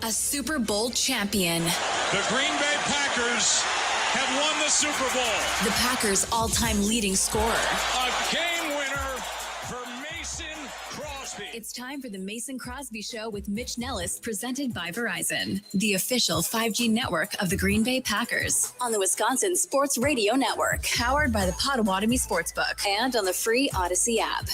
A Super Bowl champion. The Green Bay Packers have won the Super Bowl. The Packers' all-time leading scorer. A game winner for Mason Crosby. It's time for the Mason Crosby Show with Mitch Nellis, presented by Verizon, the official 5G network of the Green Bay Packers, on the Wisconsin Sports Radio Network, powered by the Potawatomi Sportsbook, and on the free Odyssey app.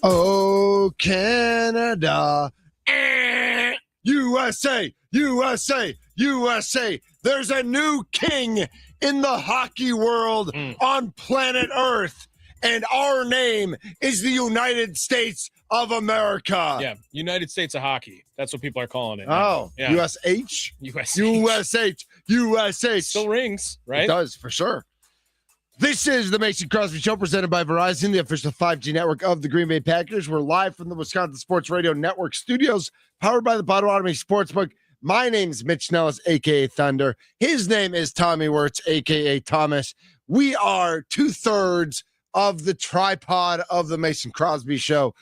Oh, Canada, USA, USA, USA. There's a new king in the hockey world on planet Earth, and our name is the United States of America. Yeah, United States of Hockey. That's what people are calling it. Oh, yeah. USH? USH. USH. Still rings, right? It does, for sure. This is the Mason Crosby Show, presented by Verizon, the official 5G network of the Green Bay Packers. We're live from the Wisconsin Sports Radio Network studios, powered by the Potawatomi Sportsbook. My name's Mitch Nellis, a.k.a. Thunder. His name is Tommy Wirtz, a.k.a. Thomas. We are two-thirds of the tripod of the Mason Crosby Show.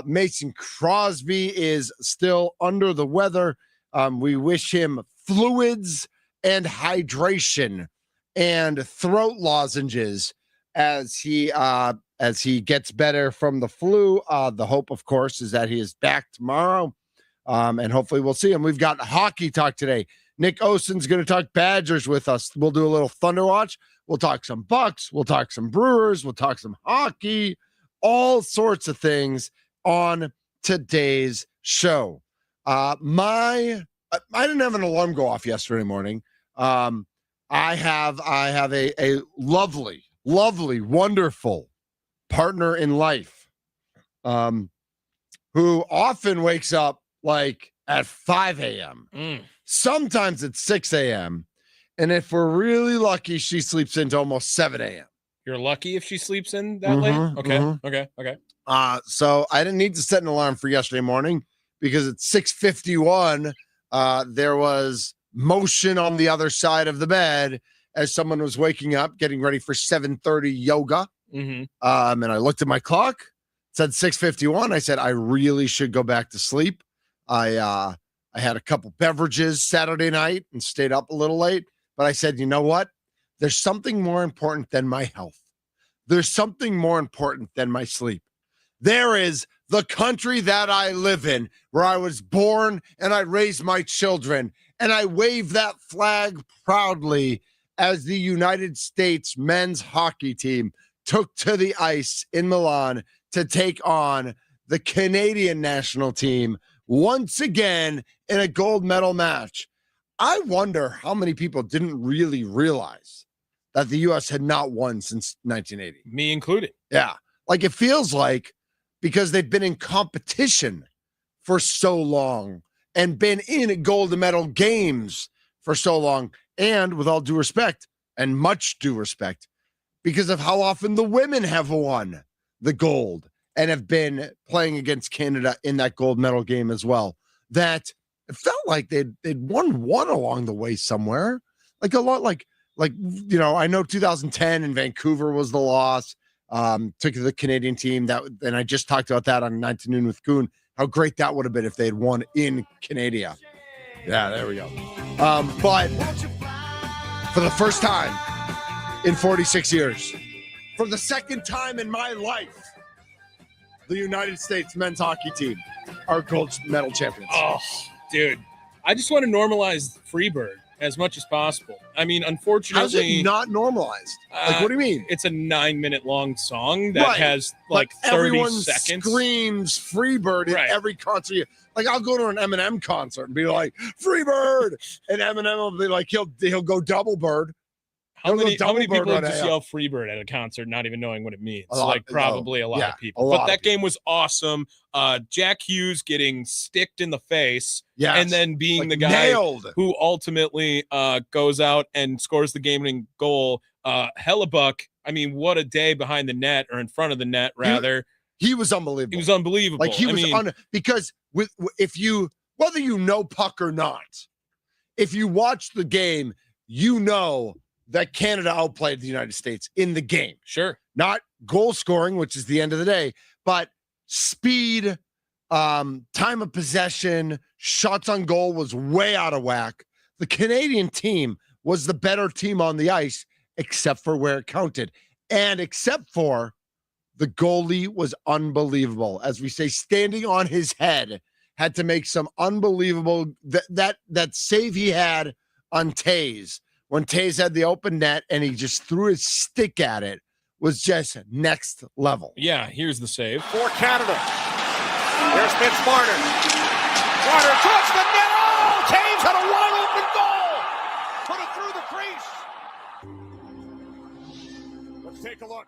Mason Crosby is still under the weather. We wish him fluids and hydration and throat lozenges as he gets better from the flu. The hope, of course, is that he is back tomorrow, and hopefully we'll see him. We've got hockey talk today. Nick Osen's going to talk Badgers with us. We'll do a little Thunder Watch. We'll talk some Bucks. We'll talk some Brewers. We'll talk some hockey, all sorts of things on today's show. I didn't have an alarm go off yesterday morning. I have a lovely, wonderful partner in life, who often wakes up like at 5 a.m. Sometimes it's 6 a.m. And if we're really lucky, she sleeps into almost 7 a.m. You're lucky if she sleeps in that late? Okay. So I didn't need to set an alarm for yesterday morning because at 6:51, there was motion on the other side of the bed as someone was waking up, getting ready for 7:30 yoga. And I looked at my clock, it said 6:51. I said, I really should go back to sleep. I had a couple beverages Saturday night and stayed up a little late, but I said, you know what? There's something more important than my health. There's something more important than my sleep. There is the country that I live in, where I was born and I raised my children, and I wave that flag proudly as the United States men's hockey team took to the ice in Milan to take on the Canadian national team once again in a gold medal match. I wonder how many people didn't really realize that the U.S. had not won since 1980. Me included. Yeah. Like, it feels like, because they've been in competition for so long and been in gold medal games for so long, and with all due respect, and much due respect, because of how often the women have won the gold and have been playing against Canada in that gold medal game as well, that it felt like they'd won one along the way somewhere. Like a lot, like, you know, I know 2010 in Vancouver was the loss. Took the Canadian team, and I just talked about that on 9 to Noon with Kuhn, how great that would have been if they had won in Canada. Yeah, there we go. But for the first time in 46 years, for the second time in my life, the United States men's hockey team are gold medal champions. Oh, dude. I just want to normalize Freebird as much as possible. I mean, unfortunately, how's it not normalized? Like, what do you mean? It's a 9-minute long song that has like but 30 everyone seconds. Screams Freebird in every concert. Like, I'll go to an Eminem concert and be like, Freebird, and Eminem will be like, he'll go double bird. How many people just yell Freebird at a concert not even knowing what it means? Probably a lot of people. But that game was awesome. Jack Hughes getting sticked in the face and then being the guy nailed, who ultimately goes out and scores the game-winning goal. Hellebuck, I mean, what a day behind the net, or in front of the net, rather. He was unbelievable. He was unbelievable. Like, he was because if you, whether you know puck or not, if you watch the game, you know that Canada outplayed the United States in the game. Sure. Not goal scoring, which is the end of the day, but speed, time of possession, shots on goal was way out of whack. The Canadian team was the better team on the ice, except for where it counted. And except for the goalie was unbelievable. As we say, standing on his head, had to make some unbelievable, that save he had on Taze, when Taze had the open net and he just threw his stick at it, was just next level. Yeah, here's the save. For Canada. Here's Mitch Marner. Marner towards the net. Oh, Taves had a wide open goal. Put it through the crease. Let's take a look.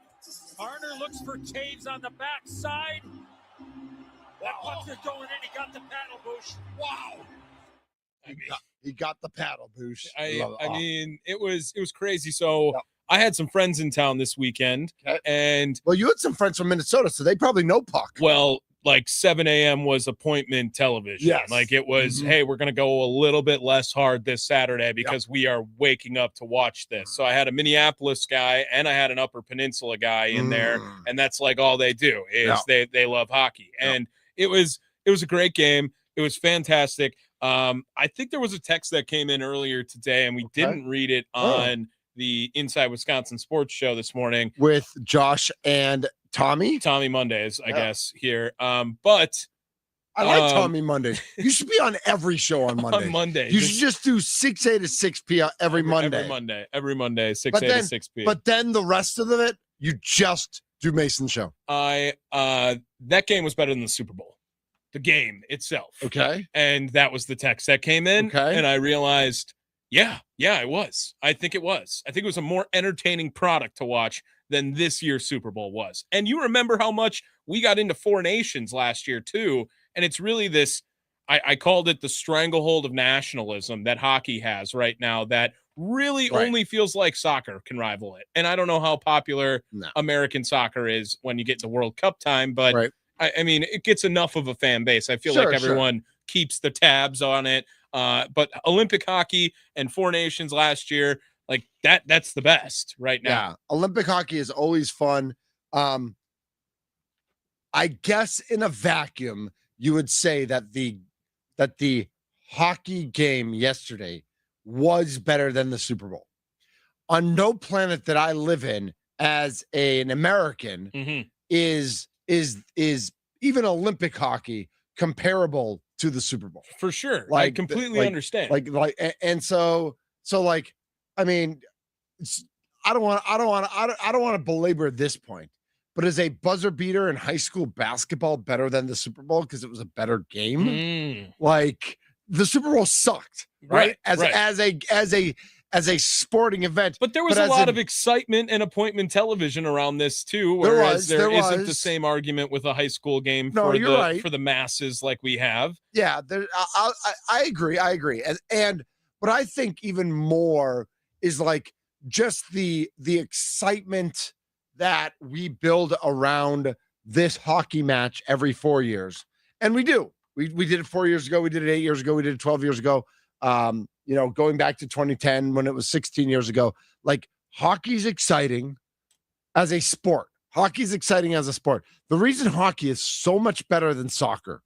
Marner looks for Taves on the backside. That puck is going in. He got the paddle boosh. Wow. He got the paddle boosh. I mean, it was crazy. So I had some friends in town this weekend, and you had some friends from Minnesota, so they probably know puck. Well, like 7 a.m. was appointment television. Yes. Like it was, hey, we're going to go a little bit less hard this Saturday because we are waking up to watch this. So I had a Minneapolis guy and I had an Upper Peninsula guy in there, and that's like all they do is they love hockey. And it was a great game. It was fantastic. I think there was a text that came in earlier today, and we didn't read it on the Inside Wisconsin Sports Show this morning with Josh and Tommy Mondays, I guess here. But I like Tommy Mondays. You should be on every show on Monday. On Monday, you should just do 6 a to 6 p every Monday. Every Monday, 6 a to 6 p. But then the rest of it, you just do Mason Show. That game was better than the Super Bowl. The game itself. Okay. And that was the text that came in. Okay. And I realized, yeah, it was. I think it was a more entertaining product to watch than this year's Super Bowl was. And you remember how much we got into Four Nations last year too. And it's really this, I called it the stranglehold of nationalism that hockey has right now that really only feels like soccer can rival it. And I don't know how popular American soccer is when you get to World Cup time, but I mean, it gets enough of a fan base. I feel like everyone keeps the tabs on it. But Olympic hockey and Four Nations last year, like that's the best right now. Yeah. Olympic hockey is always fun. I guess in a vacuum, you would say that the hockey game yesterday was better than the Super Bowl. On no planet that I live in as an American is even Olympic hockey comparable to the Super Bowl. For sure. I completely understand. So I mean, I don't want to belabor this point, but is a buzzer beater in high school basketball better than the Super Bowl because it was a better game? Like the Super Bowl sucked, right? As a sporting event. But there was a lot of excitement and appointment television around this too, whereas there isn't the same argument with a high school game for the masses like we have. Yeah, I agree. But I think even more is like just the excitement that we build around this hockey match every 4 years. And we do. We did it 4 years ago, we did it 8 years ago, we did it 12 years ago. Going back to 2010 when it was 16 years ago, like hockey's exciting as a sport. Hockey's exciting as a sport. The reason hockey is so much better than soccer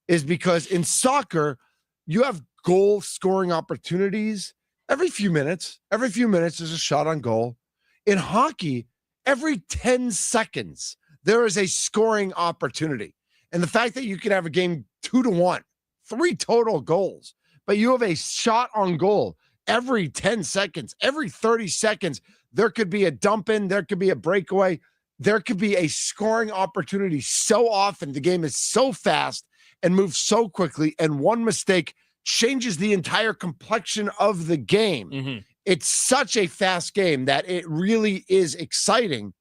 is because in soccer, you have goal scoring opportunities every few minutes. Every few minutes, there's a shot on goal. In hockey, every 10 seconds, there is a scoring opportunity. And the fact that you can have a game 2-1, 3 total goals, but you have a shot on goal every 10 seconds, every 30 seconds, there could be a dump in, there could be a breakaway, there could be a scoring opportunity so often. The game is so fast and moves so quickly, and one mistake changes the entire complexion of the game. It's such a fast game that it really is exciting.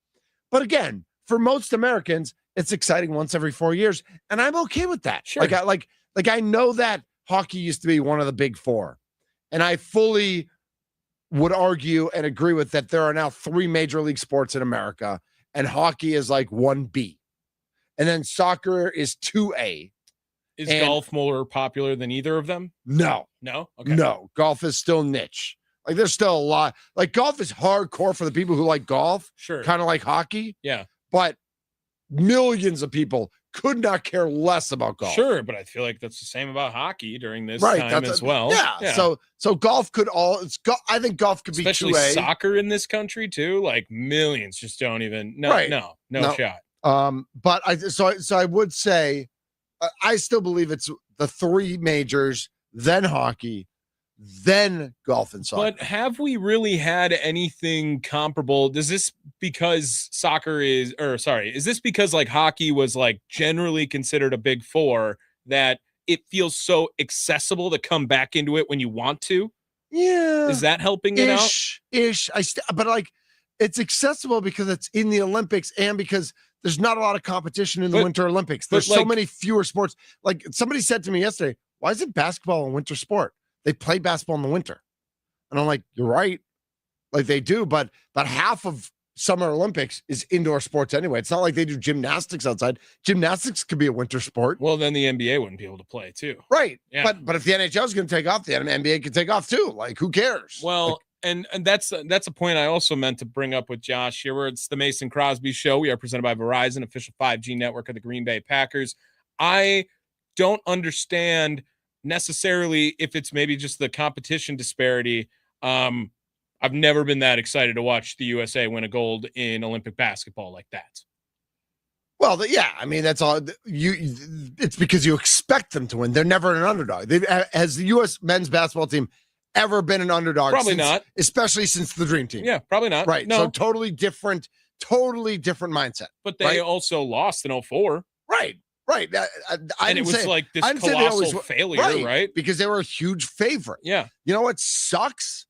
But again, for most Americans, it's exciting once every 4 years, and I'm okay with that. Sure. I know that hockey used to be one of the big four, and I fully would argue and agree with that. There are now 3 major league sports in America, and hockey is like 1B, and then soccer is 2A. Is golf more popular than either of them? No. Okay. No, golf is still niche. Like there's still a lot. Like golf is hardcore for the people who like golf. Sure. Kind of like hockey. Yeah. But millions of people could not care less about golf. Sure, but I feel like that's the same about hockey during this time as well. Yeah. So golf could I think golf could especially be 2A. Soccer in this country too. Like millions just don't even no shot. But I would say I still believe it's the three majors, then hockey, then golf and soccer. But have we really had anything comparable? Is this because like hockey was like generally considered a big four that it feels so accessible to come back into it when you want to? Yeah. Is that helping it out? But like it's accessible because it's in the Olympics and because there's not a lot of competition in the Winter Olympics. There's so many fewer sports. Like somebody said to me yesterday, why isn't basketball a winter sport? They play basketball in the winter. And I'm like, you're right. Like they do, but half of Summer Olympics is indoor sports anyway. It's not like they do gymnastics outside. Gymnastics could be a winter sport. Well, then the NBA wouldn't be able to play too. Right. Yeah. But if the NHL is going to take off, the NBA can take off too. Like who cares? Well, and that's a point I also meant to bring up with Josh here, where it's the Mason Crosby Show. We are presented by Verizon, official 5G network of the Green Bay Packers. I don't understand necessarily if it's maybe just the competition disparity. I've never been that excited to watch the USA win a gold in Olympic basketball like that. Well, yeah, I mean that's all. It's because you expect them to win. They're never an underdog. Has the U.S. men's basketball team ever been an underdog? Probably not, especially since the Dream Team. Yeah, probably not. Right. No. So totally different mindset. But they also lost in 2004. Right. And it was like this colossal failure, right? Because they were a huge favorite. Yeah. You know what sucks?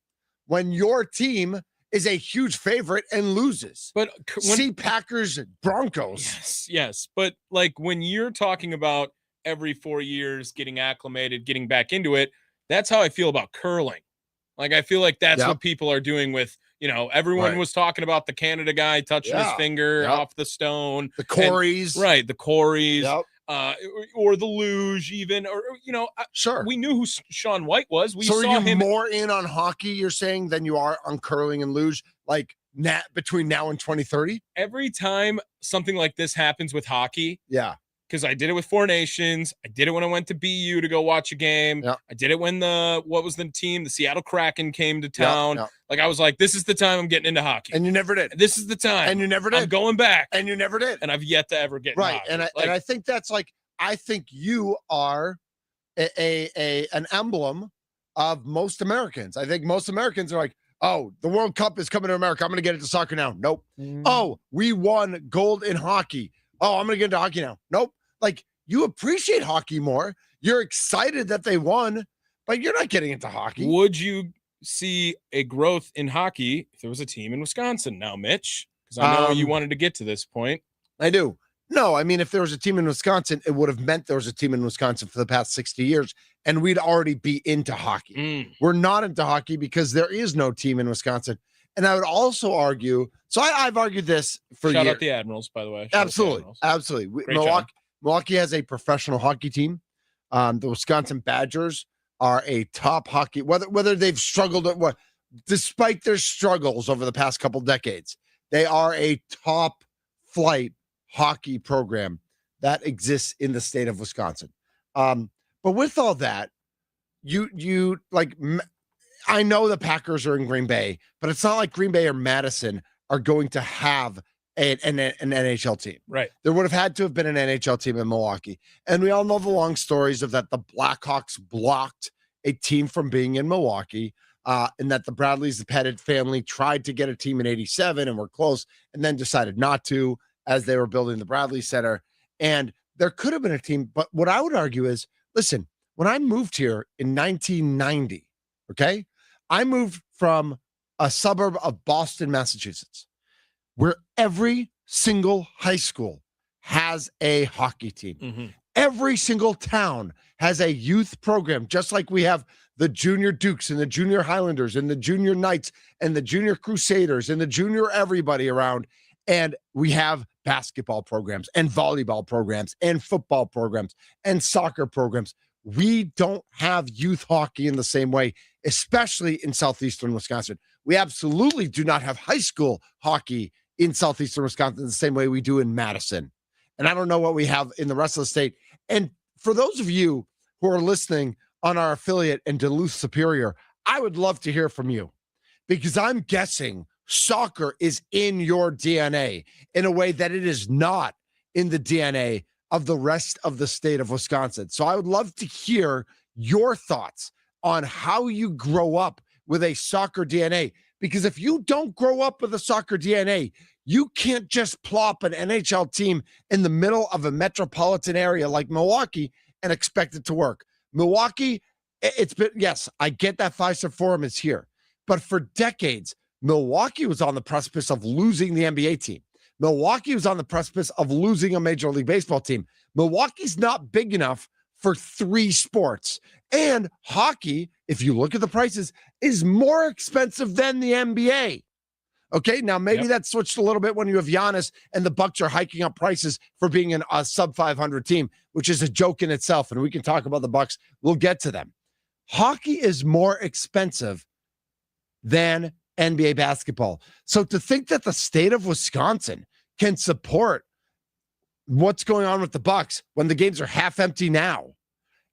When your team is a huge favorite and loses. But see Packers Broncos. Yes. But like when you're talking about every 4 years getting acclimated, getting back into it, that's how I feel about curling. Like I feel like that's what people are doing with, everyone was talking about the Canada guy touching his finger off the stone. The Corys. The Corys. Yep. Or the luge even, or sure. We knew who Shaun White was. So are you more in on hockey, you're saying, than you are on curling and luge, like between now and 2030? Every time something like this happens with hockey, because I did it with Four Nations. I did it when I went to BU to go watch a game. Yep. I did it when the Seattle Kraken came to town. Yep. Like I was like, this is the time I'm getting into hockey. And you never did. This is the time. And you never did. I'm going back. And you never did. And I've yet to ever get right. And I think that's like, I think you are an emblem of most Americans. I think most Americans are like, oh, the World Cup is coming to America. I'm going to get into soccer now. Nope. Oh, we won gold in hockey. Oh, I'm going to get into hockey now. Nope. Like you appreciate hockey more. You're excited that they won, but you're not getting into hockey. Would you see a growth in hockey if there was a team in Wisconsin now, Mitch? Because I know you wanted to get to this point. I do. No, I mean, if there was a team in Wisconsin, it would have meant there was a team in Wisconsin for the past 60 years, and we'd already be into hockey. We're not into hockey because there is no team in Wisconsin. And I would also argue, so I've argued this for years. Shout out the Admirals, by the way. Absolutely. Milwaukee has a professional hockey team. The Wisconsin Badgers are a top hockey, whether they've struggled at what, despite their struggles over the past couple decades, they are a top flight hockey program that exists in the state of Wisconsin. But with all that, you like, I know the Packers are in Green Bay, but it's not like Green Bay or Madison are going to have an NHL team. Right. There would have had to have been an NHL team in Milwaukee. And we all know the long stories of that the Blackhawks blocked a team from being in Milwaukee, and that the Bradleys, the Pettit family, tried to get a team in 87 and were close and then decided not to as they were building the Bradley Center. And there could have been a team, but what I would argue is, listen, when I moved here in 1990, okay, I moved from a suburb of Boston, Massachusetts, where every single high school has a hockey team. Mm-hmm. Every single town has a youth program, just like we have the Junior Dukes and the Junior Highlanders and the Junior Knights and the Junior Crusaders and the Junior everybody around. And we have basketball programs and volleyball programs and football programs and soccer programs. We don't have youth hockey in the same way. especially in southeastern Wisconsin. We absolutely do not have high school hockey in southeastern Wisconsin the same way we do in Madison. And I don't know what we have in the rest of the state. And for those of you who are listening on our affiliate in Duluth Superior, I would love to hear from you, because I'm guessing soccer is in your DNA in a way that it is not in the DNA of the rest of the state of Wisconsin. So I would love to hear your thoughts on how you grow up with a soccer DNA, because if you don't grow up with a soccer DNA, you can't just plop an NHL team in the middle of a metropolitan area like Milwaukee and expect it to work. Milwaukee, it's been, yes, I get that Fiserv Forum is here, but for decades, Milwaukee was on the precipice of losing the NBA team. Milwaukee was on the precipice of losing a Major League Baseball team. Milwaukee's not big enough for 3 sports. And hockey, if you look at the prices, is more expensive than the NBA. Okay, now maybe that switched a little bit when you have Giannis and the Bucks are hiking up prices for being a sub 500 team, which is a joke in itself. And we can talk about the Bucks. We'll get to them. Hockey is more expensive than NBA basketball. So to think that the state of Wisconsin can support what's going on with the Bucks when the games are half empty now,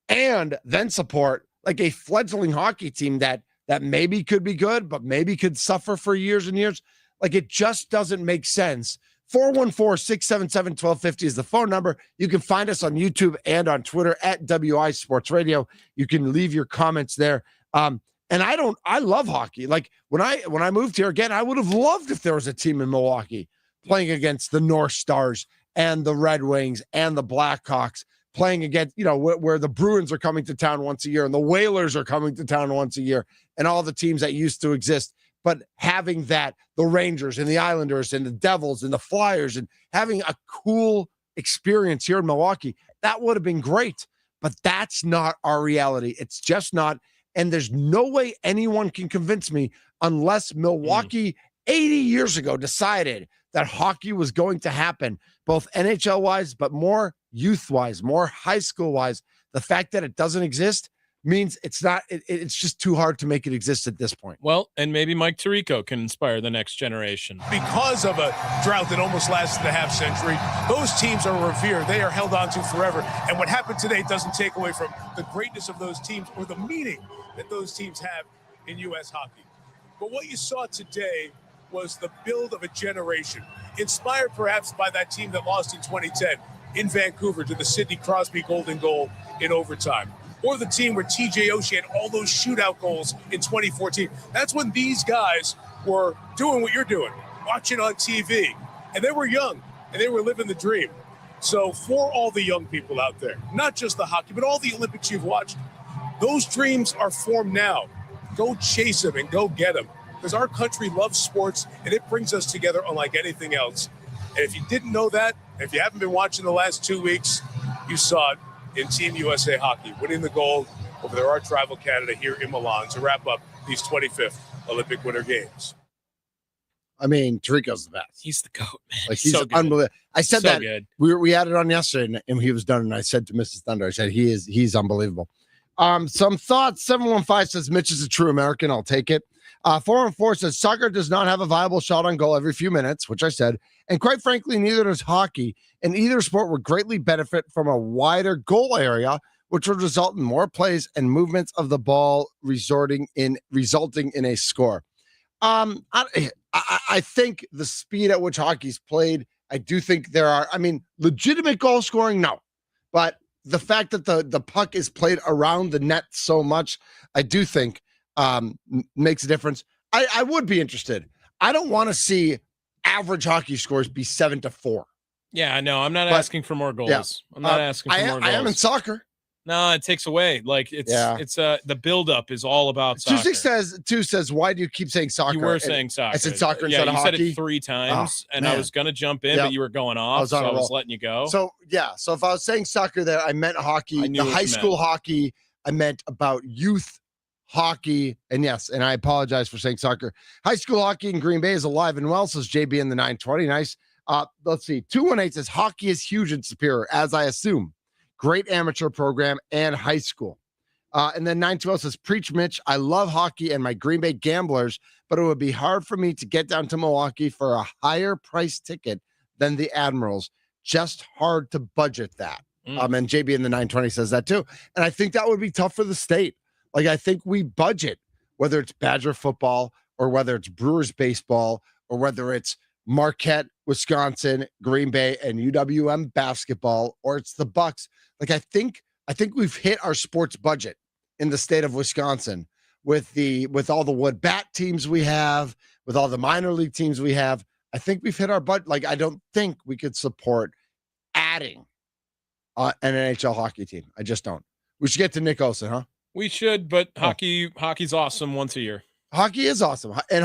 and then support like a fledgling hockey team that maybe could be good, but maybe could suffer for years and years, like it just doesn't make sense. 414-677-1250 is the phone number. You can find us on YouTube and on Twitter at WI Sports Radio. You can leave your comments there. And I love hockey. Like when I moved here again, I would have loved if there was a team in Milwaukee playing against the North Stars and the Red Wings and the Blackhawks, playing against, where the Bruins are coming to town once a year and the Whalers are coming to town once a year and all the teams that used to exist. But having that, the Rangers and the Islanders and the Devils and the Flyers, and having a cool experience here in Milwaukee, that would have been great. But that's not our reality. It's just not. And there's no way anyone can convince me, unless Milwaukee 80 years ago decided that hockey was going to happen, both NHL-wise, but more youth-wise, more high school-wise. The fact that it doesn't exist means it's not. It's just too hard to make it exist at this point. Well, and maybe Mike Tirico can inspire the next generation. Because of a drought that almost lasted a half century, those teams are revered. They are held on to forever. And what happened today doesn't take away from the greatness of those teams or the meaning that those teams have in U.S. hockey. But what you saw today was the build of a generation, inspired perhaps by that team that lost in 2010 in Vancouver to the Sidney Crosby golden goal in overtime, or the team where TJ Oshie had all those shootout goals in 2014. That's when these guys were doing what you're doing, watching on TV. And they were young, and they were living the dream. So for all the young people out there, not just the hockey, but all the Olympics you've watched, those dreams are formed now. Go chase them and go get them. Because our country loves sports, and it brings us together unlike anything else. And if you didn't know that, if you haven't been watching the last 2 weeks, you saw it in Team USA Hockey, winning the gold over their arch rival Canada here in Milan to wrap up these 25th Olympic Winter Games. I mean, Tirico's the best. He's the GOAT, man. Like, he's so unbelievable. I said so that good. We had it on yesterday, and he was done. And I said to Mrs. Thunder, I said, he's unbelievable. Some thoughts. 715 says Mitch is a true American. I'll take it. 414 says soccer does not have a viable shot on goal every few minutes, which I said. And quite frankly, neither does hockey. And either sport would greatly benefit from a wider goal area, which would result in more plays and movements of the ball resulting in a score. I think the speed at which hockey's played, I do think there are, legitimate goal scoring, no. But the fact that the puck is played around the net so much, I do think makes a difference. I would be interested. I don't want to see average hockey scores be 7-4. Yeah, no, I'm not asking for more goals. Yeah. I'm not asking for more goals. I am in soccer. No, it takes away. Like it's the buildup is all about soccer. 2 says, why do you keep saying soccer? You were saying soccer. I said soccer instead of hockey. You said it 3 times, and I was gonna jump in, but you were going off, I was letting you go. So if I was saying soccer there, I meant hockey. The high school hockey, I meant about youth hockey. And yes, and I apologize for saying soccer. High school hockey in Green Bay is alive and well, says JB in the 920. Nice. Let's see. 218 says hockey is huge in Superior, as I assume. Great amateur program and high school. And then 920 says, preach, Mitch. I love hockey and my Green Bay Gamblers, but it would be hard for me to get down to Milwaukee for a higher price ticket than the Admirals. Just hard to budget that. And JB in the 920 says that too. And I think that would be tough for the state. Like, I think we budget, whether it's Badger football or whether it's Brewers baseball or whether it's Marquette, Wisconsin, Green Bay, and UWM basketball, or it's the Bucks. Like, I think we've hit our sports budget in the state of Wisconsin with all the wood bat teams we have, with all the minor league teams we have. I think we've hit our budget. Like, I don't think we could support adding an NHL hockey team. I just don't. We should get to Nick Osen, huh? We should, but hockey's awesome once a year. Hockey is awesome. And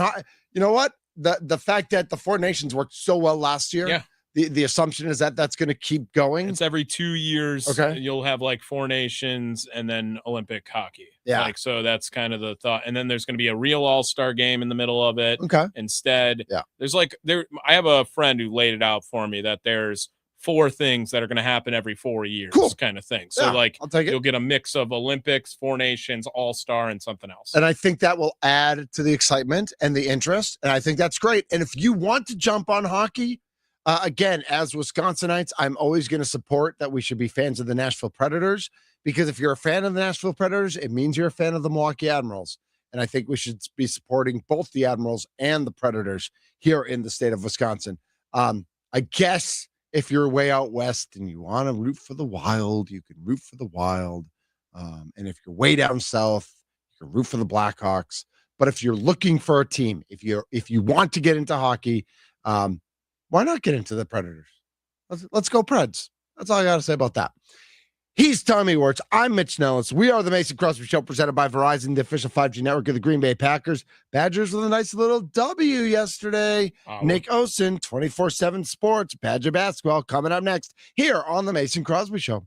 you know what? The fact that the Four Nations worked so well last year, yeah. The assumption is that that's going to keep going. It's every 2 years. Okay. You'll have like Four Nations and then Olympic hockey. Yeah. Like, so that's kind of the thought. And then there's going to be a real all-star game in the middle of it. Okay. Instead, yeah. There's I have a friend who laid it out for me that there's 4 things that are going to happen every 4 years, kind of thing. So I'll take it. You'll get a mix of Olympics, Four Nations, all-star, and something else. And I think that will add to the excitement and the interest. And I think that's great. And if you want to jump on hockey, again, as Wisconsinites, I'm always going to support that we should be fans of the Nashville Predators, because if you're a fan of the Nashville Predators, it means you're a fan of the Milwaukee Admirals. And I think we should be supporting both the Admirals and the Predators here in the state of Wisconsin. I guess if you're way out west and you want to root for the Wild, you can root for the Wild. And if you're way down south, you can root for the Blackhawks. But if you're looking for a team, if you want to get into hockey, why not get into the Predators? Let's go Preds. That's all I got to say about that. He's Tommy Wirtz. I'm Mitch Nellis. We are the Mason Crosby Show, presented by Verizon, the official 5G network of the Green Bay Packers. Badgers with a nice little W yesterday. Nick Osen, 24/7 Sports, Badger basketball, coming up next here on the Mason Crosby Show.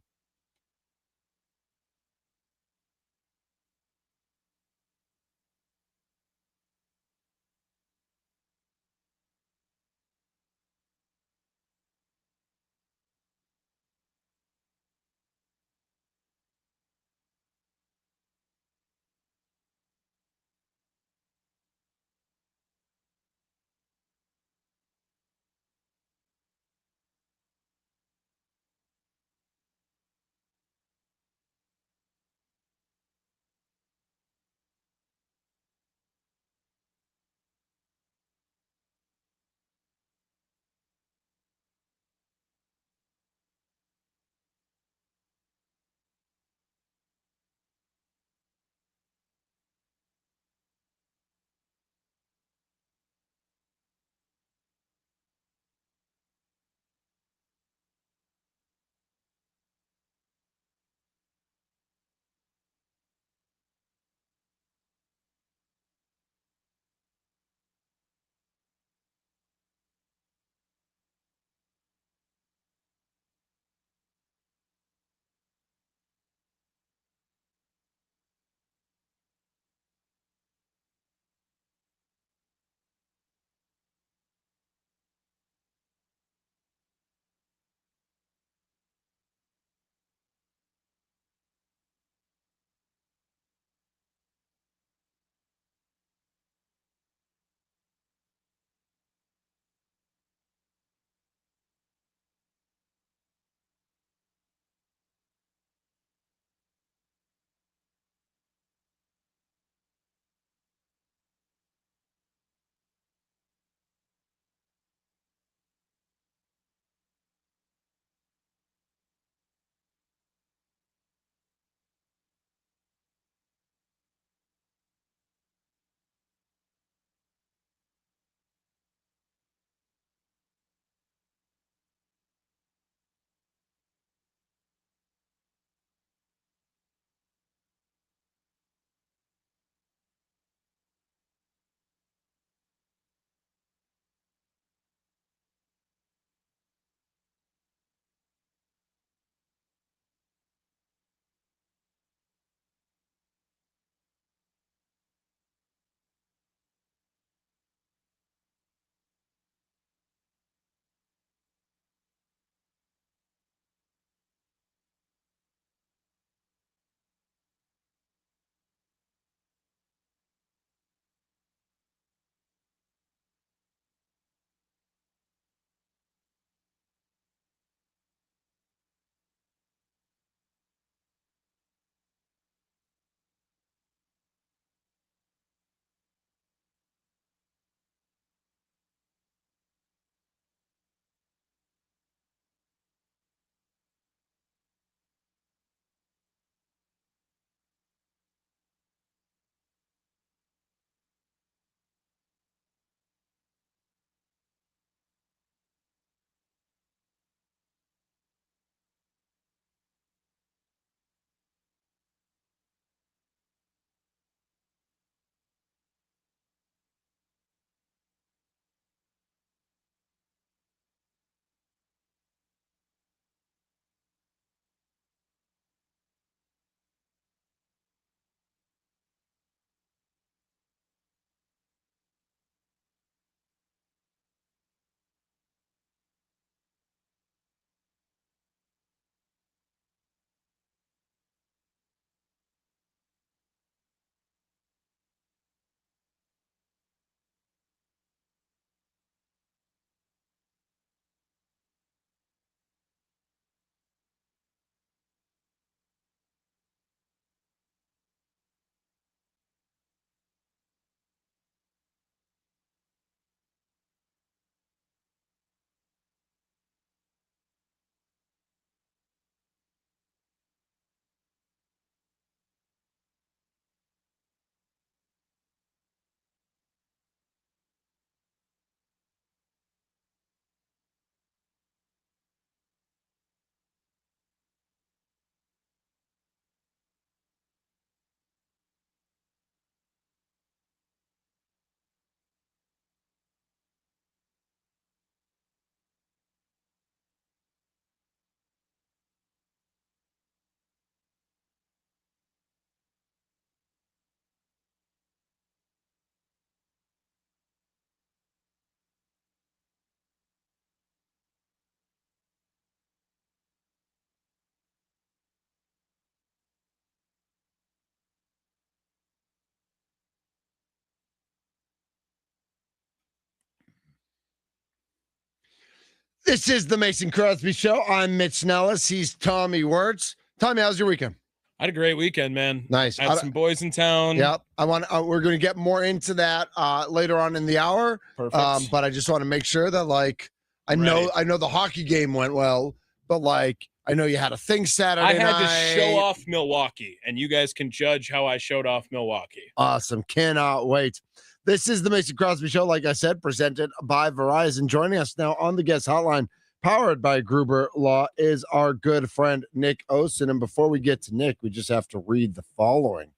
This is the Mason Crosby Show. I'm Mitch Nellis. He's Tommy Wirtz. Tommy, how's your weekend? I had a great weekend, man. Nice. I had some boys in town. Yep. We're going to get more into that later on in the hour. Perfect. But I just want to make sure that, like, I know the hockey game went well, but, like, I know you had a thing Saturday night. I had to show off Milwaukee, and you guys can judge how I showed off Milwaukee. Awesome. Cannot wait. This is the Mason Crosby Show, like I said, presented by Verizon. Joining us now on the guest hotline, powered by Gruber Law, is our good friend Nick Osen. And before we get to Nick, we just have to read the following.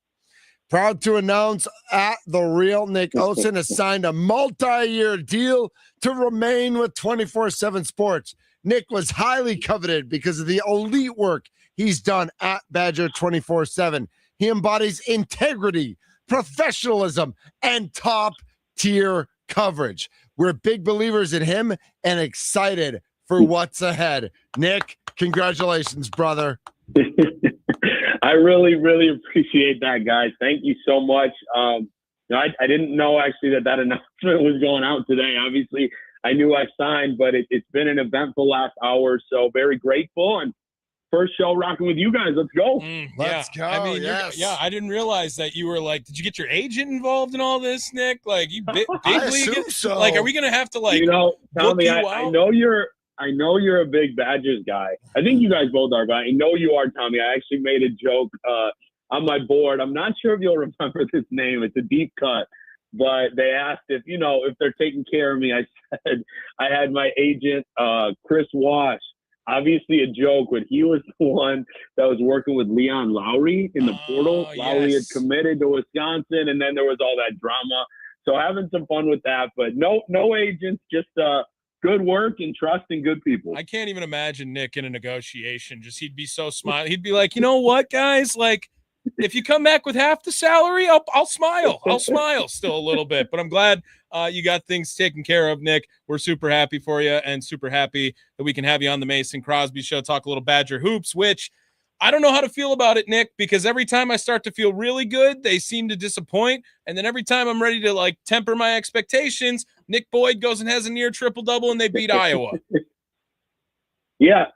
Proud to announce at The Real, Nick Osen has signed a multi-year deal to remain with 24/7 Sports. Nick was highly coveted because of the elite work he's done at Badger 24/7. He embodies integrity, professionalism, and top-tier coverage. We're big believers in him and excited for what's ahead. Nick, congratulations, brother. I really, really appreciate that, guys. Thank you so much. I didn't know actually that announcement was going out today. Obviously, I knew I signed, but it's been an eventful last hour, so very grateful. And first show rocking with you guys. Let's go. Let's go. I mean, yes. I didn't realize that you were like, did you get your agent involved in all this, Nick? Like, you big league? So. Like, are we going to have to, like, Tommy, I know you're a big Badgers guy. I think you guys both are, but I know you are, Tommy. I actually made a joke on my board. I'm not sure if you'll remember this name. It's a deep cut. But they asked if they're taking care of me. I said I had my agent, Chris Wash. Obviously a joke, but he was the one that was working with Leon Lowry in the portal. Lowry had committed to Wisconsin, and then there was all that drama. So having some fun with that, but no agents, just good work and trust in good people. I can't even imagine Nick in a negotiation. He'd be so smiling. He'd be like, you know what, guys? Like, if you come back with half the salary, I'll smile. I'll smile still a little bit. But I'm glad you got things taken care of, Nick. We're super happy for you and super happy that we can have you on the Mason Crosby Show, talk a little Badger hoops, which I don't know how to feel about it, Nick, because every time I start to feel really good, they seem to disappoint. And then every time I'm ready to, like, temper my expectations, Nick Boyd goes and has a near triple-double and they beat Iowa. Yeah,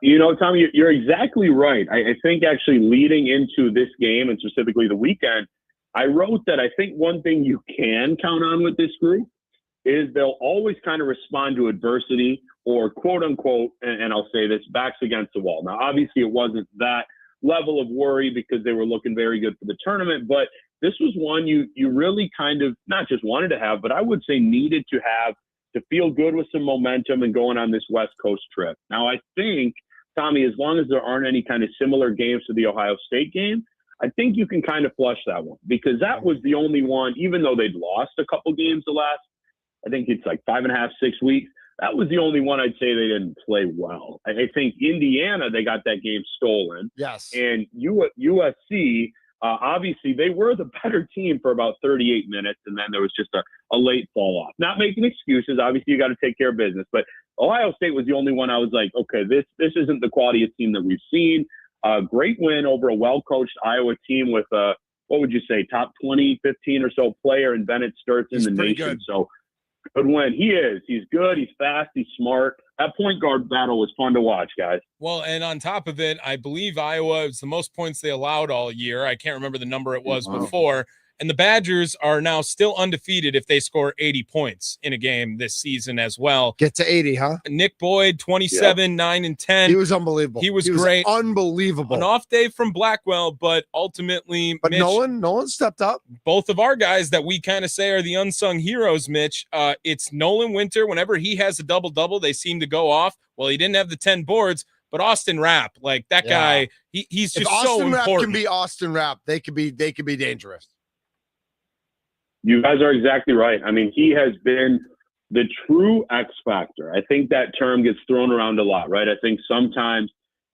Tommy, you're exactly right. I think actually leading into this game and specifically the weekend, I wrote that I think one thing you can count on with this group is they'll always kind of respond to adversity or quote unquote, and I'll say this, backs against the wall. Now, obviously it wasn't that level of worry because they were looking very good for the tournament, but this was one you really kind of not just wanted to have, but I would say needed to have to feel good with some momentum and going on this West Coast trip. Now, I think, Tommy, as long as there aren't any kind of similar games to the Ohio State game, I think you can kind of flush that one because that was the only one, even though they'd lost a couple games the last, I think it's like 5.5, 6 weeks. That was the only one I'd say they didn't play well. I think Indiana, they got that game stolen. Yes. And USC, obviously, they were the better team for about 38 minutes, and then there was just a late fall off. Not making excuses. Obviously, you got to take care of business. But Ohio State was the only one I was like, okay, this isn't the quality of team that we've seen. Great win over a well-coached Iowa team with what would you say, top 20, 15 or so player in Bennett Sturts in the nation. Good. So good win. He is. He's good. He's fast. He's smart. That point guard battle was fun to watch, guys. Well, and on top of it, I believe Iowa is the most points they allowed all year. I can't remember the number it was before. And the Badgers are now still undefeated if they score 80 points in a game this season as well. Get to 80, huh? Nick Boyd, 27, 9, and 10. He was unbelievable. He was great. Unbelievable. An off day from Blackwell, but ultimately, But Mitch, Nolan stepped up. Both of our guys that we kind of say are the unsung heroes, Mitch, it's Nolan Winter. Whenever he has a double-double, they seem to go off. Well, he didn't have the 10 boards, but Austin Rapp, like that guy, he's just so important. Austin Rapp can be Austin Rapp, they could be dangerous. You guys are exactly right. I mean, he has been the true X factor. I think that term gets thrown around a lot, right? I think sometimes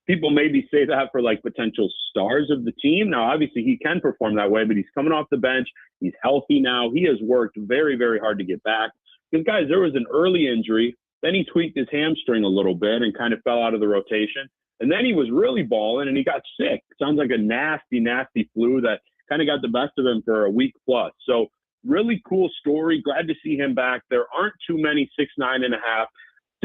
people maybe say that for like potential stars of the team. Now, obviously he can perform that way, but he's coming off the bench. He's healthy now. He has worked very, very hard to get back. Because guys, there was an early injury. Then he tweaked his hamstring a little bit and kind of fell out of the rotation. And then he was really balling and he got sick. Sounds like a nasty, nasty flu that kind of got the best of him for a week plus. So really cool story. Glad to see him back. There aren't too many 6'9.5"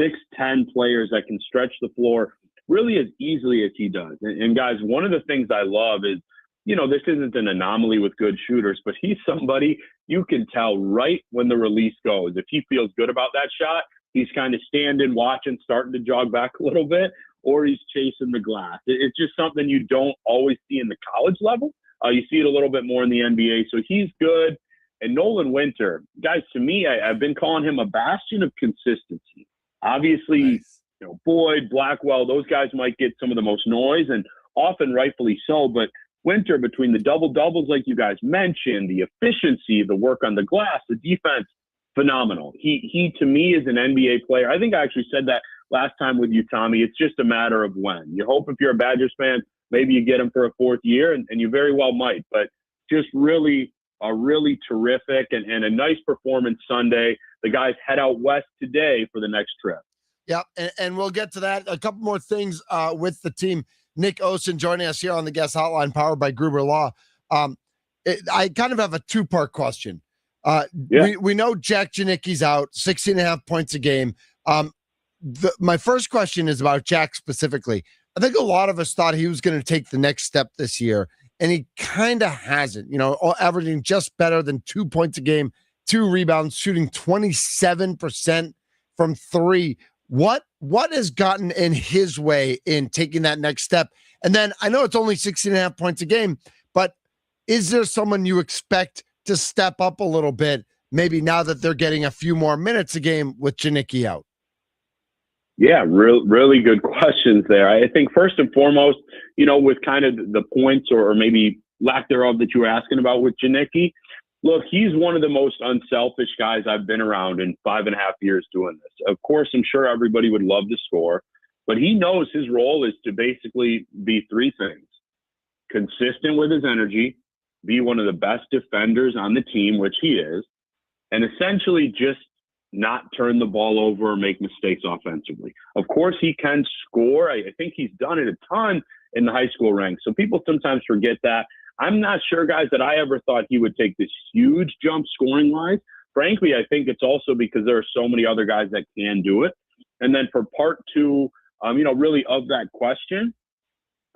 6'10" players that can stretch the floor really as easily as he does. And guys, one of the things I love is, this isn't an anomaly with good shooters, but he's somebody you can tell right when the release goes. If he feels good about that shot, he's kind of standing, watching, starting to jog back a little bit, or he's chasing the glass. It's just something you don't always see in the college level. You see it a little bit more in the NBA. So he's good. And Nolan Winter, guys, to me, I've been calling him a bastion of consistency. Obviously, nice. Boyd, Blackwell, those guys might get some of the most noise, and often rightfully so. But Winter, between the double-doubles like you guys mentioned, the efficiency, the work on the glass, the defense, phenomenal. He to me, is an NBA player. I think I actually said that last time with you, Tommy. It's just a matter of when. You hope if you're a Badgers fan, maybe you get him for a fourth year, and you very well might. But just really terrific and a nice performance Sunday. The guys head out west today for the next trip. Yep, and we'll get to that. A couple more things with the team. Nick Osen joining us here on the guest hotline, powered by Gruber Law. I kind of have a two-part question. We know Jack Janicki's out, 16.5 points a game. My first question is about Jack specifically. I think a lot of us thought he was going to take the next step this year, and he kind of hasn't, averaging just better than 2 points a game, 2 rebounds, shooting 27% from 3. What has gotten in his way in taking that next step? And then I know it's only 16.5 points a game, but is there someone you expect to step up a little bit, maybe now that they're getting a few more minutes a game with Janicki out? Yeah, really good questions there. I think first and foremost, with kind of the points or maybe lack thereof that you were asking about with Janicki, look, he's one of the most unselfish guys I've been around in 5.5 years doing this. Of course, I'm sure everybody would love to score, but he knows his role is to basically be 3 things: consistent with his energy, be one of the best defenders on the team, which he is, and essentially just not turn the ball over or make mistakes offensively. Of course, he can score. I think he's done it a ton in the high school ranks. So people sometimes forget that. I'm not sure, guys, that I ever thought he would take this huge jump scoring-wise. Frankly, I think it's also because there are so many other guys that can do it. And then for part two, really of that question,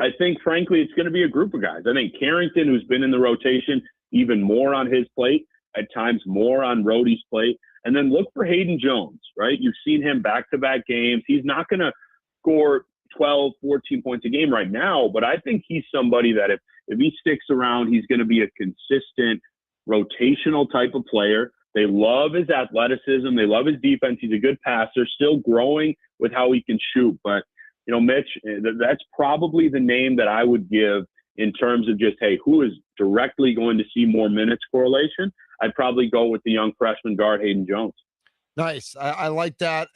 I think, frankly, it's going to be a group of guys. I think Carrington, who's been in the rotation, even more on his plate, at times more on Rhodey's plate. And then look for Hayden Jones, right? You've seen him back-to-back games. He's not going to score 12, 14 points a game right now, but I think he's somebody that if he sticks around, he's going to be a consistent rotational type of player. They love his athleticism. They love his defense. He's a good passer, still growing with how he can shoot. But, Mitch, that's probably the name that I would give in terms of just, hey, who is directly going to see more minutes correlation? I'd probably go with the young freshman guard, Hayden Jones. Nice. I like that.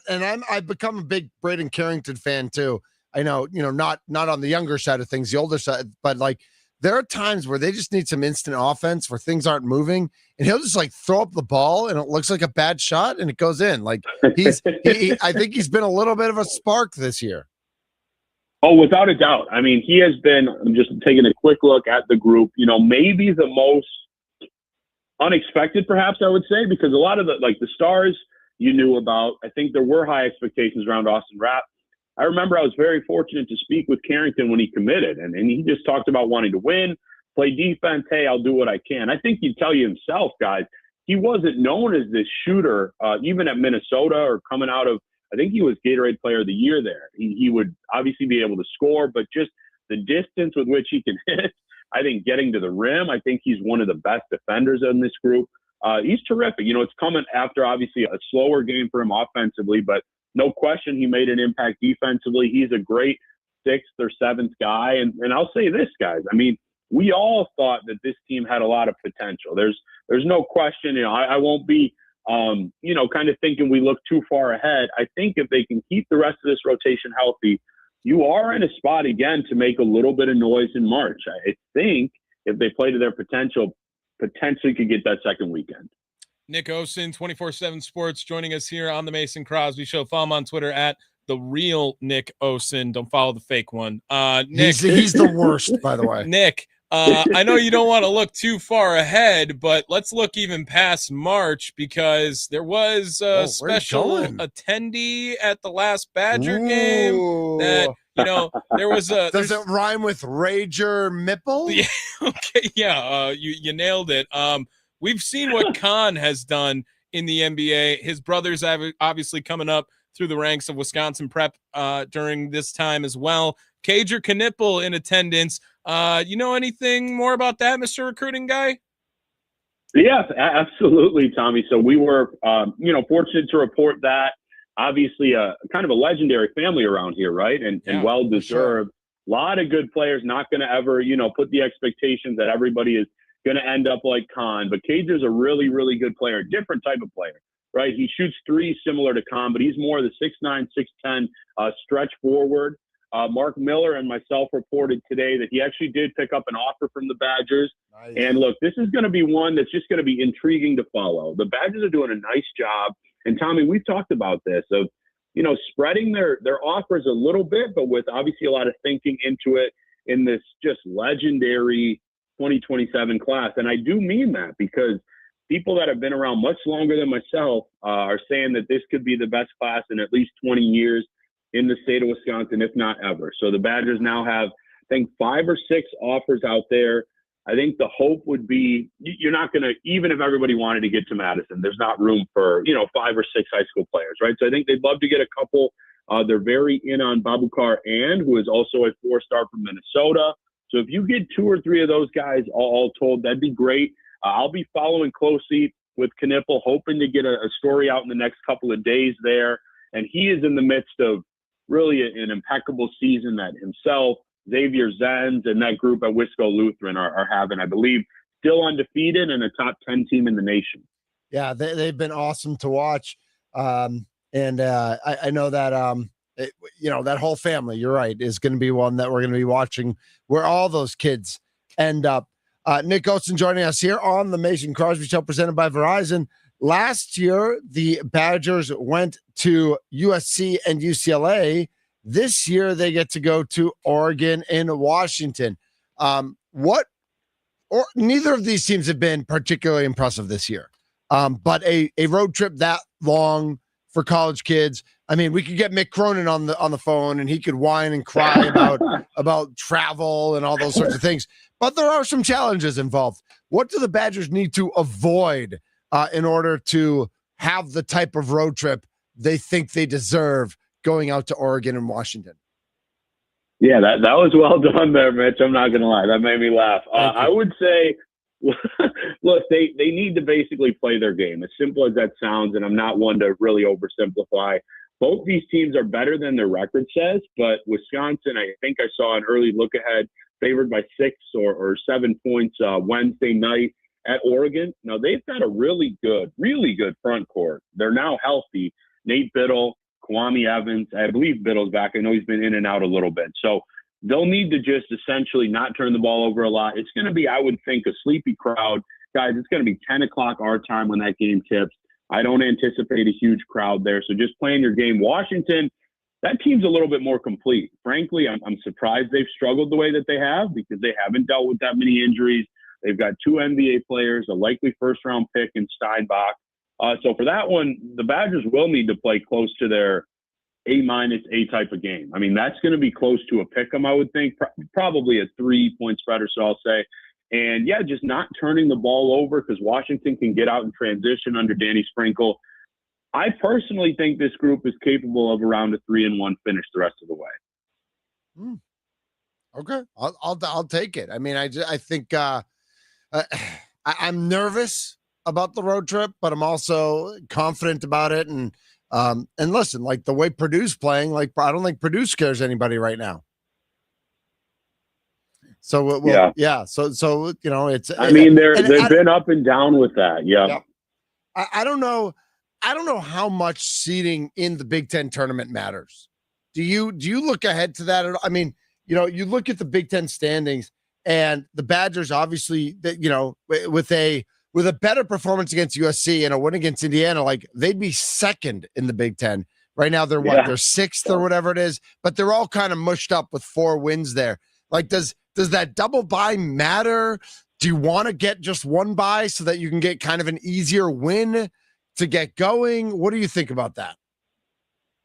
And I've become a big Braden Carrington fan too. I know, not on the younger side of things, the older side, but like there are times where they just need some instant offense where things aren't moving and he'll just like throw up the ball and it looks like a bad shot and it goes in. Like I think he's been a little bit of a spark this year. Oh, without a doubt. I mean, he has been, I'm just taking a quick look at the group, maybe the most unexpected, perhaps I would say, because a lot of the stars you knew about. I think there were high expectations around Austin Rapp. I remember I was very fortunate to speak with Carrington when he committed, and he just talked about wanting to win, play defense. Hey, I'll do what I can. I think he'd tell you himself, guys, he wasn't known as this shooter, even at Minnesota or coming out of, I think he was Gatorade Player of the Year there. He would obviously be able to score, but just the distance with which he can hit, I think getting to the rim, I think he's one of the best defenders in this group. He's terrific. It's coming after obviously a slower game for him offensively, but no question he made an impact defensively. He's a great 6th or 7th guy. And I'll say this, guys. I mean, we all thought that this team had a lot of potential. There's no question. I won't be, kind of thinking we look too far ahead. I think if they can keep the rest of this rotation healthy, you are in a spot again to make a little bit of noise in March. I think if they play to their potential, potentially could get that second weekend. Nick Osen, 24/7 Sports, joining us here on the Mason Crosby Show. Follow him on Twitter at the real Nick Osen. Don't follow the fake one. Nick, he's the worst, by the way. Nick, I know you don't want to look too far ahead, but let's look even past March because there was a special attendee at the last Badger game that, there was a... Does it rhyme with Rager Mipple? Yeah, okay, yeah, you nailed it. We've seen what Khan has done in the NBA. His brother's obviously coming up through the ranks of Wisconsin Prep during this time as well. Cager Knipple in attendance. You know anything more about that, Mr. Recruiting Guy? Yes, absolutely, Tommy. So we were, fortunate to report that. Obviously, kind of a legendary family around here, right? And well-deserved. Sure. A lot of good players, not going to ever, put the expectations that everybody is going to end up like Khan. But Cager's a really, really good player, different type of player, right? He shoots threes similar to Khan, but he's more the 6'9", 6'10", stretch forward. Mark Miller and myself reported today that he actually did pick up an offer from the Badgers. Nice. And look, this is going to be one that's just going to be intriguing to follow. The Badgers are doing a nice job. And Tommy, we've talked about this of, spreading their offers a little bit, but with obviously a lot of thinking into it in this just legendary 2027 class. And I do mean that because people that have been around much longer than myself are saying that this could be the best class in at least 20 years in the state of Wisconsin, if not ever. So the Badgers now have, I think, 5 or 6 offers out there. I think the hope would be you're not going to, even if everybody wanted to get to Madison, there's not room for, 5 or 6 high school players, right? So I think they'd love to get a couple. They're very in on Babukar and who is also a 4-star from Minnesota. So if you get 2 or 3 of those guys all told, that'd be great. I'll be following closely with Knipple, hoping to get a story out in the next couple of days there. And he is in the midst of really an impeccable season that himself, Xavier Zenz, and that group at Wisco Lutheran are having, I believe, still undefeated and a top 10 team in the nation. Yeah, they've been awesome to watch. I know that, that whole family, you're right, is going to be one that we're going to be watching where all those kids end up. Nick Osen joining us here on the Mason Crosby Show presented by Verizon. Last year, the Badgers went to USC and UCLA. This year, they get to go to Oregon and Washington. Neither of these teams have been particularly impressive this year. But a road trip that long for college kids. I mean, we could get Mick Cronin on the phone, and he could whine and cry about travel and all those sorts of things. But there are some challenges involved. What do the Badgers need to avoid in order to have the type of road trip they think they deserve going out to Oregon and Washington? Yeah, that was well done there, Mitch. I'm not going to lie. That made me laugh. I would say, look, they need to basically play their game, as simple as that sounds, and I'm not one to really oversimplify. Both these teams are better than their record says, but Wisconsin, I think I saw an early look ahead, favored by 6 or 7 points Wednesday night at Oregon. Now, they've got a really good front court. They're now healthy. Nate Biddle, Kwame Evans. I believe Biddle's back. I know he's been in and out a little bit. So they'll need to just essentially not turn the ball over a lot. It's going to be, I would think, a sleepy crowd. Guys, it's going to be 10 o'clock our time when that game tips. I don't anticipate a huge crowd there. So just playing your game. Washington, that team's a little bit more complete. Frankly, I'm surprised they've struggled the way that they have because they haven't dealt with that many injuries. They've got 2 NBA players, a likely first-round pick in Steinbach. So for that one, the Badgers will need to play close to their A- type of game. I mean, that's going to be close to a pick 'em, I would think, probably a 3-point spread or so, I'll say. And, yeah, just not turning the ball over because Washington can get out in transition under Danny Sprinkle. I personally think this group is capable of around a 3-1 finish the rest of the way. Okay, I'll take it. I mean, I think I'm nervous about the road trip, but I'm also confident about it. And listen, like the way Purdue's playing, like I don't think Purdue scares anybody right now. So yeah. So it's. I mean, they've been up and down with that. Yeah. I don't know how much seeding in the Big Ten tournament matters. Do you look ahead to that? I mean, you look at the Big Ten standings, and the Badgers obviously, with a better performance against USC and a win against Indiana, like they'd be second in the Big Ten. Right now, they're 6th or whatever it is, but they're all kind of mushed up with 4 wins there. Like, does that double bye matter? Do you want to get just one bye so that you can get kind of an easier win to get going? What do you think about that?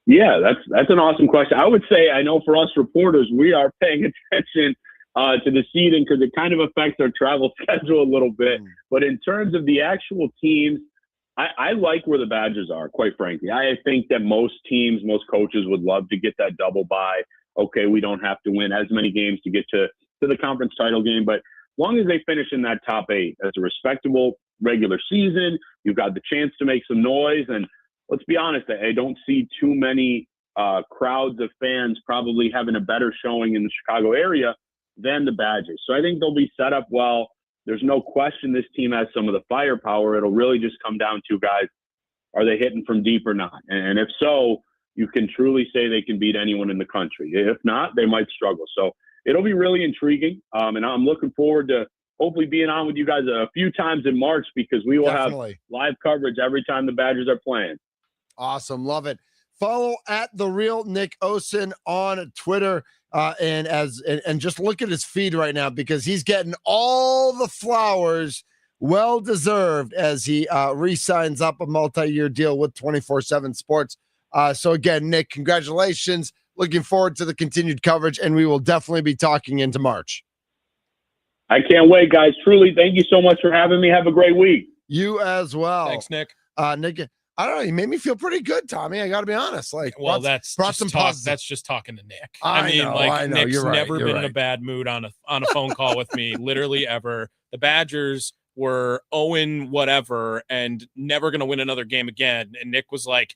Yeah, that's an awesome question. I would say, I know for us reporters, we are paying attention to the seeding because it kind of affects our travel schedule a little bit. But in terms of the actual teams, I like where the Badgers are, quite frankly. I think that most teams, most coaches would love to get that double bye. Okay, we don't have to win as many games to get to the conference title game, but as long as they finish in that top 8, that's a respectable regular season. You've got the chance to make some noise. And let's be honest, I don't see too many crowds of fans probably having a better showing in the Chicago area than the Badgers. So I think they'll be set up well. There's no question this team has some of the firepower. It'll really just come down to, guys, are they hitting from deep or not? And if so, you can truly say they can beat anyone in the country. If not, they might struggle. So it'll be really intriguing. And I'm looking forward to hopefully being on with you guys a few times in March because we will have live coverage every time the Badgers are playing. Awesome. Love it. Follow at The Real Nick Osen on Twitter. And just look at his feed right now because he's getting all the flowers, well deserved, as he re-signs up a multi-year deal with 24/7 Sports. So again, Nick, congratulations. Looking forward to the continued coverage, and we will definitely be talking into March. I can't wait, guys. Truly, thank you so much for having me. Have a great week. You as well. Thanks, Nick. Nick, I don't know. You made me feel pretty good, Tommy. I got to be honest. Like, well, that's just talking to Nick. I mean, Nick's never been in a bad mood on a phone call with me, literally ever. The Badgers were 0 whatever and never going to win another game again. And Nick was like,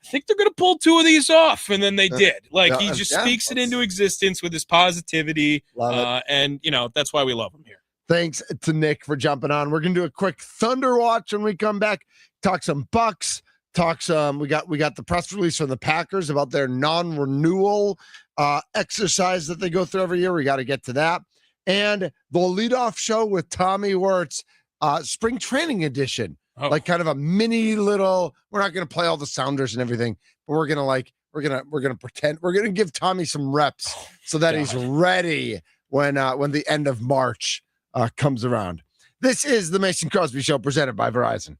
I think they're going to pull 2 of these off. And then they did. Like, he just speaks it into existence with his positivity. And, that's why we love him here. Thanks to Nick for jumping on. We're going to do a quick Thunder watch when we come back. Talk some Bucks. Talk some. We got the press release from the Packers about their non-renewal exercise that they go through every year. We got to get to that. And the leadoff show with Tommy Wirtz, spring training edition. Like kind of a mini little. We're not going to play all the sounders and everything, but we're gonna pretend we're gonna give Tommy some reps so that he's ready when the end of March comes around. This is the Mason Crosby Show presented by Verizon.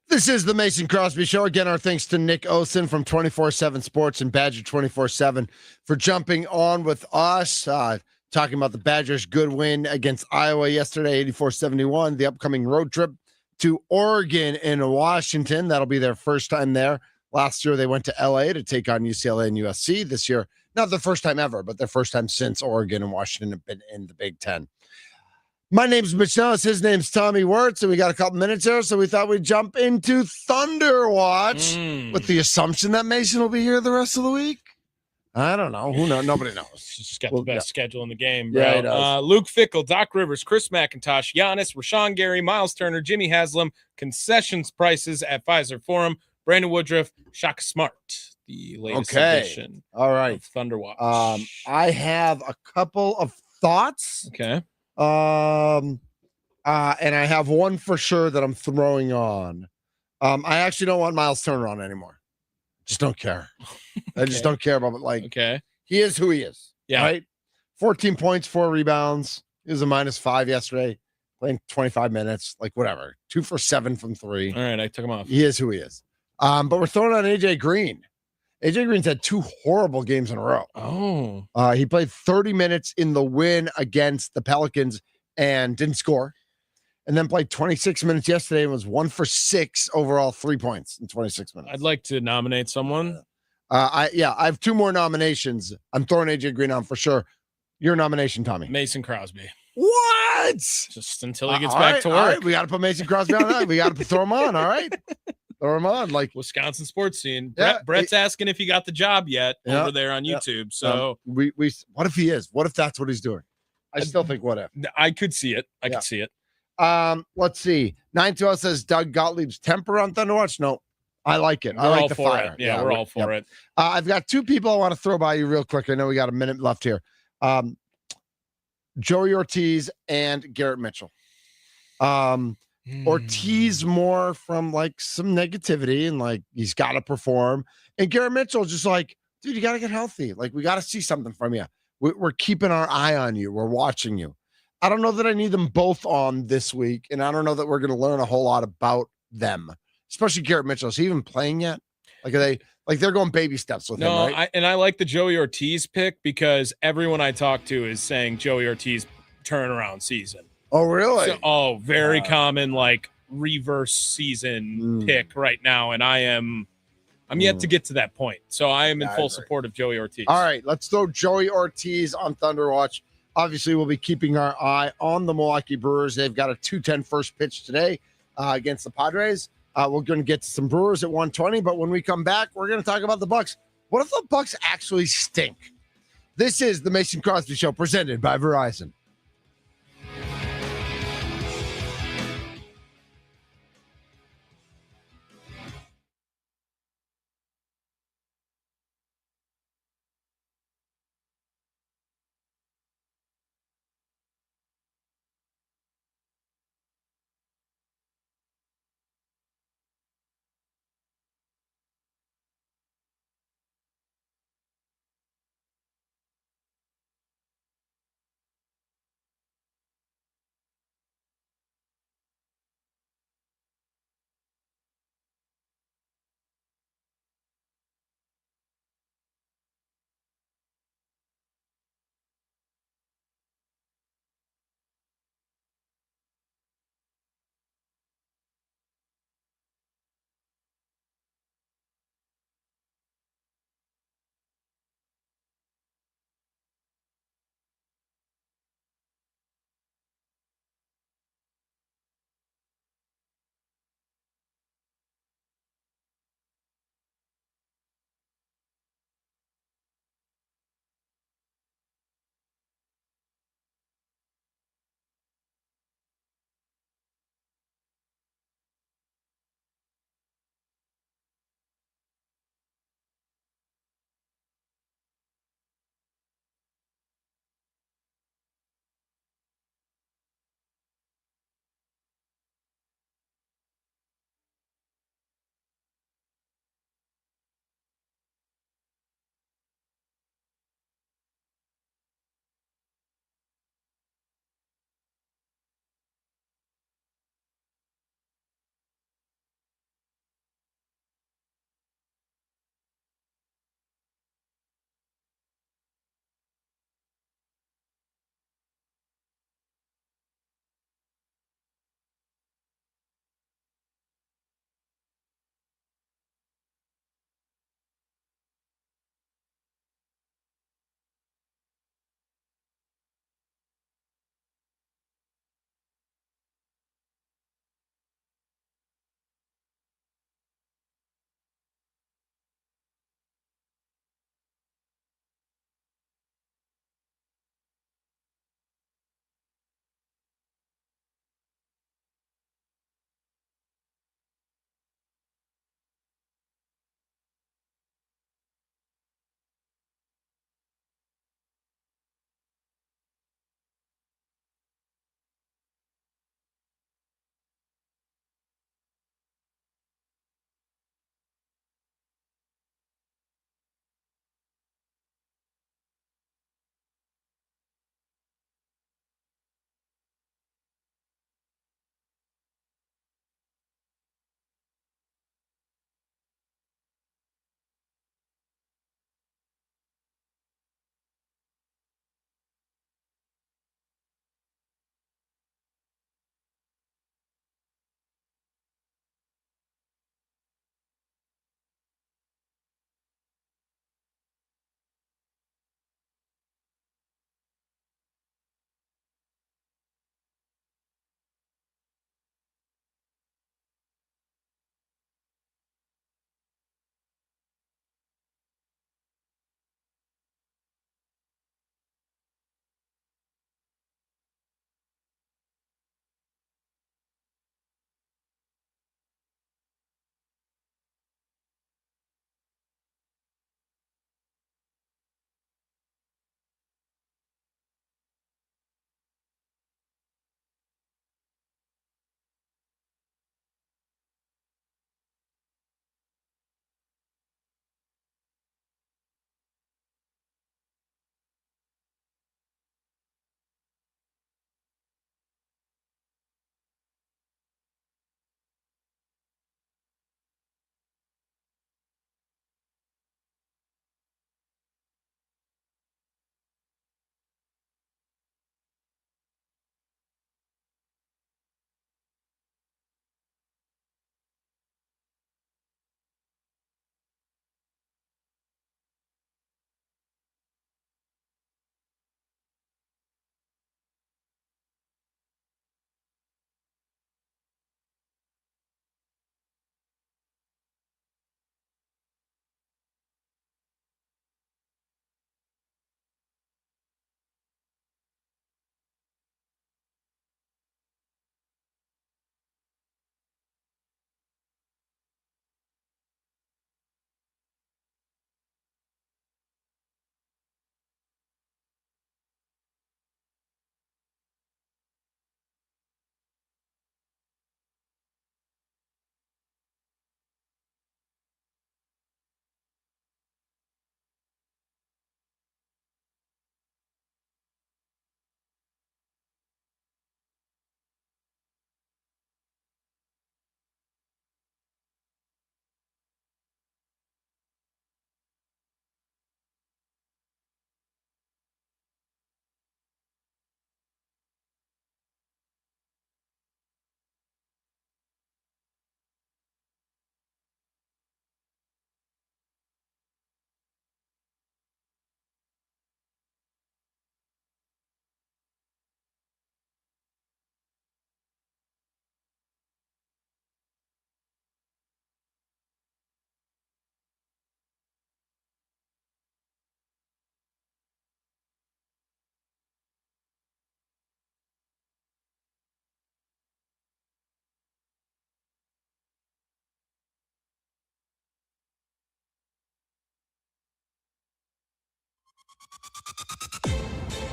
This is the Mason Crosby Show. Again, our thanks to Nick Osen from 24/7 Sports and Badger 24/7 for jumping on with us, talking about the Badgers' good win against Iowa yesterday, 84-71, the upcoming road trip to Oregon and Washington. That'll be their first time there. Last year, they went to L.A. to take on UCLA and USC. This year, not the first time ever, but their first time since Oregon and Washington have been in the Big Ten. My name's Mitch Nellis. His name's Tommy Wirtz, and we got a couple minutes here, so we thought we'd jump into Thunder Watch with the assumption that Mason will be here the rest of the week. I don't know. Who knows? Nobody knows. He's just got the best schedule in the game, bro. Yeah, Luke Fickell, Doc Rivers, Chris McIntosh, Giannis, Rashawn Gary, Miles Turner, Jimmy Haslam, concessions prices at Pfizer Forum, Brandon Woodruff, Shaka Smart, the latest edition All right. of Thunder Watch. I have a couple of thoughts. Okay. And I have one for sure that I'm throwing on. I actually don't want Miles Turner on anymore. Just don't care. I just don't care about it. He is who he is. Yeah. Right. 14 points, 4 rebounds. He was a -5 yesterday, playing 25 minutes, whatever. 2 for 7 from 3. All right. I took him off. He is who he is. But we're throwing on AJ Green. AJ Green's had 2 horrible games in a row. Oh. He played 30 minutes in the win against the Pelicans and didn't score. And then played 26 minutes yesterday and was 1 for 6 overall, 3 points in 26 minutes. I'd like to nominate someone. I have 2 more nominations. I'm throwing AJ Green on for sure. Your nomination, Tommy. Mason Crosby. What? Just until he gets back to work. All right. We got to put Mason Crosby on that. We got to throw him on. All right. Throw him on. Wisconsin sports scene. Yeah, Brett's asking if he got the job yet over there on YouTube. So we what if he is? What if that's what he's doing? I still think what if. I could see it. I could see it. Let's see. 920 says Doug Gottlieb's temper on Thunder Watch. No, I like it. I like the fire. Yeah, we're all for it. I've got 2 people I want to throw by you real quick. I know we got a minute left here. Joey Ortiz and Garrett Mitchell. Ortiz more from some negativity and he's got to perform. And Garrett Mitchell just dude, you got to get healthy. We got to see something from you. We're keeping our eye on you. We're watching you. I don't know that I need them both on this week, and I don't know that we're going to learn a whole lot about them, especially Garrett Mitchell. Is he even playing yet? Are they they're going baby steps with him, right? I like the Joey Ortiz pick because everyone I talk to is saying Joey Ortiz turnaround season. Oh, really? So, very common reverse season pick right now, and I'm yet to get to that point. So I am in full support of Joey Ortiz. All right, let's throw Joey Ortiz on Thunder Watch. Obviously, we'll be keeping our eye on the Milwaukee Brewers. They've got a 2:10 first pitch today against the Padres. We're going to get to some Brewers at 1:20, but when we come back, we're going to talk about the Bucks. What if the Bucks actually stink? This is the Mason Crosby Show presented by Verizon.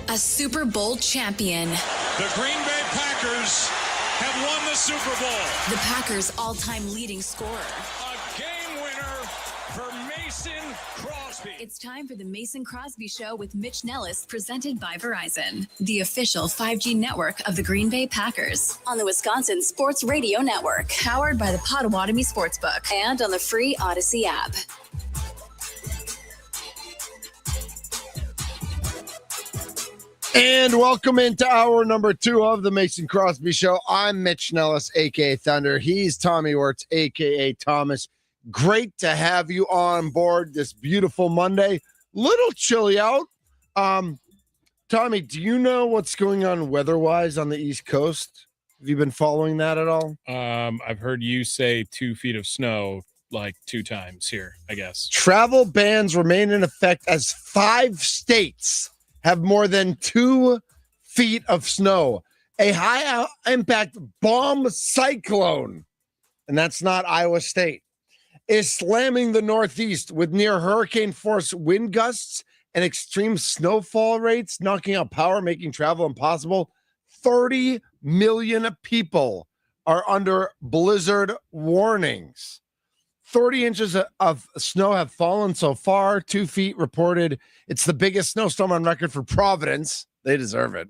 A Super Bowl champion. The Green Bay Packers have won the Super Bowl. The Packers' all-time leading scorer. A game winner for Mason Crosby. It's time for the Mason Crosby Show with Mitch Nellis, presented by Verizon, the official 5G network of the Green Bay Packers, on the Wisconsin Sports Radio Network, powered by the Potawatomi Sportsbook, and on the free Odyssey app. And welcome into hour number 2 of the Mason Crosby Show. I'm Mitch Nellis, a.k.a. Thunder. He's Tommy Wirtz, a.k.a. Thomas. Great to have you on board this beautiful Monday. Little chilly out. Tommy, do you know what's going on weather-wise on the East Coast? Have you been following that at all? I've heard you say 2 feet of snow like 2 times here, I guess. Travel bans remain in effect as 5 states have more than 2 feet of snow. A high-impact bomb cyclone, and that's not Iowa State, is slamming the Northeast with near hurricane-force wind gusts and extreme snowfall rates, knocking out power, making travel impossible. 30 million people are under blizzard warnings. 30 inches of snow have fallen so far, 2 feet reported. It's the biggest snowstorm on record for Providence. They deserve it.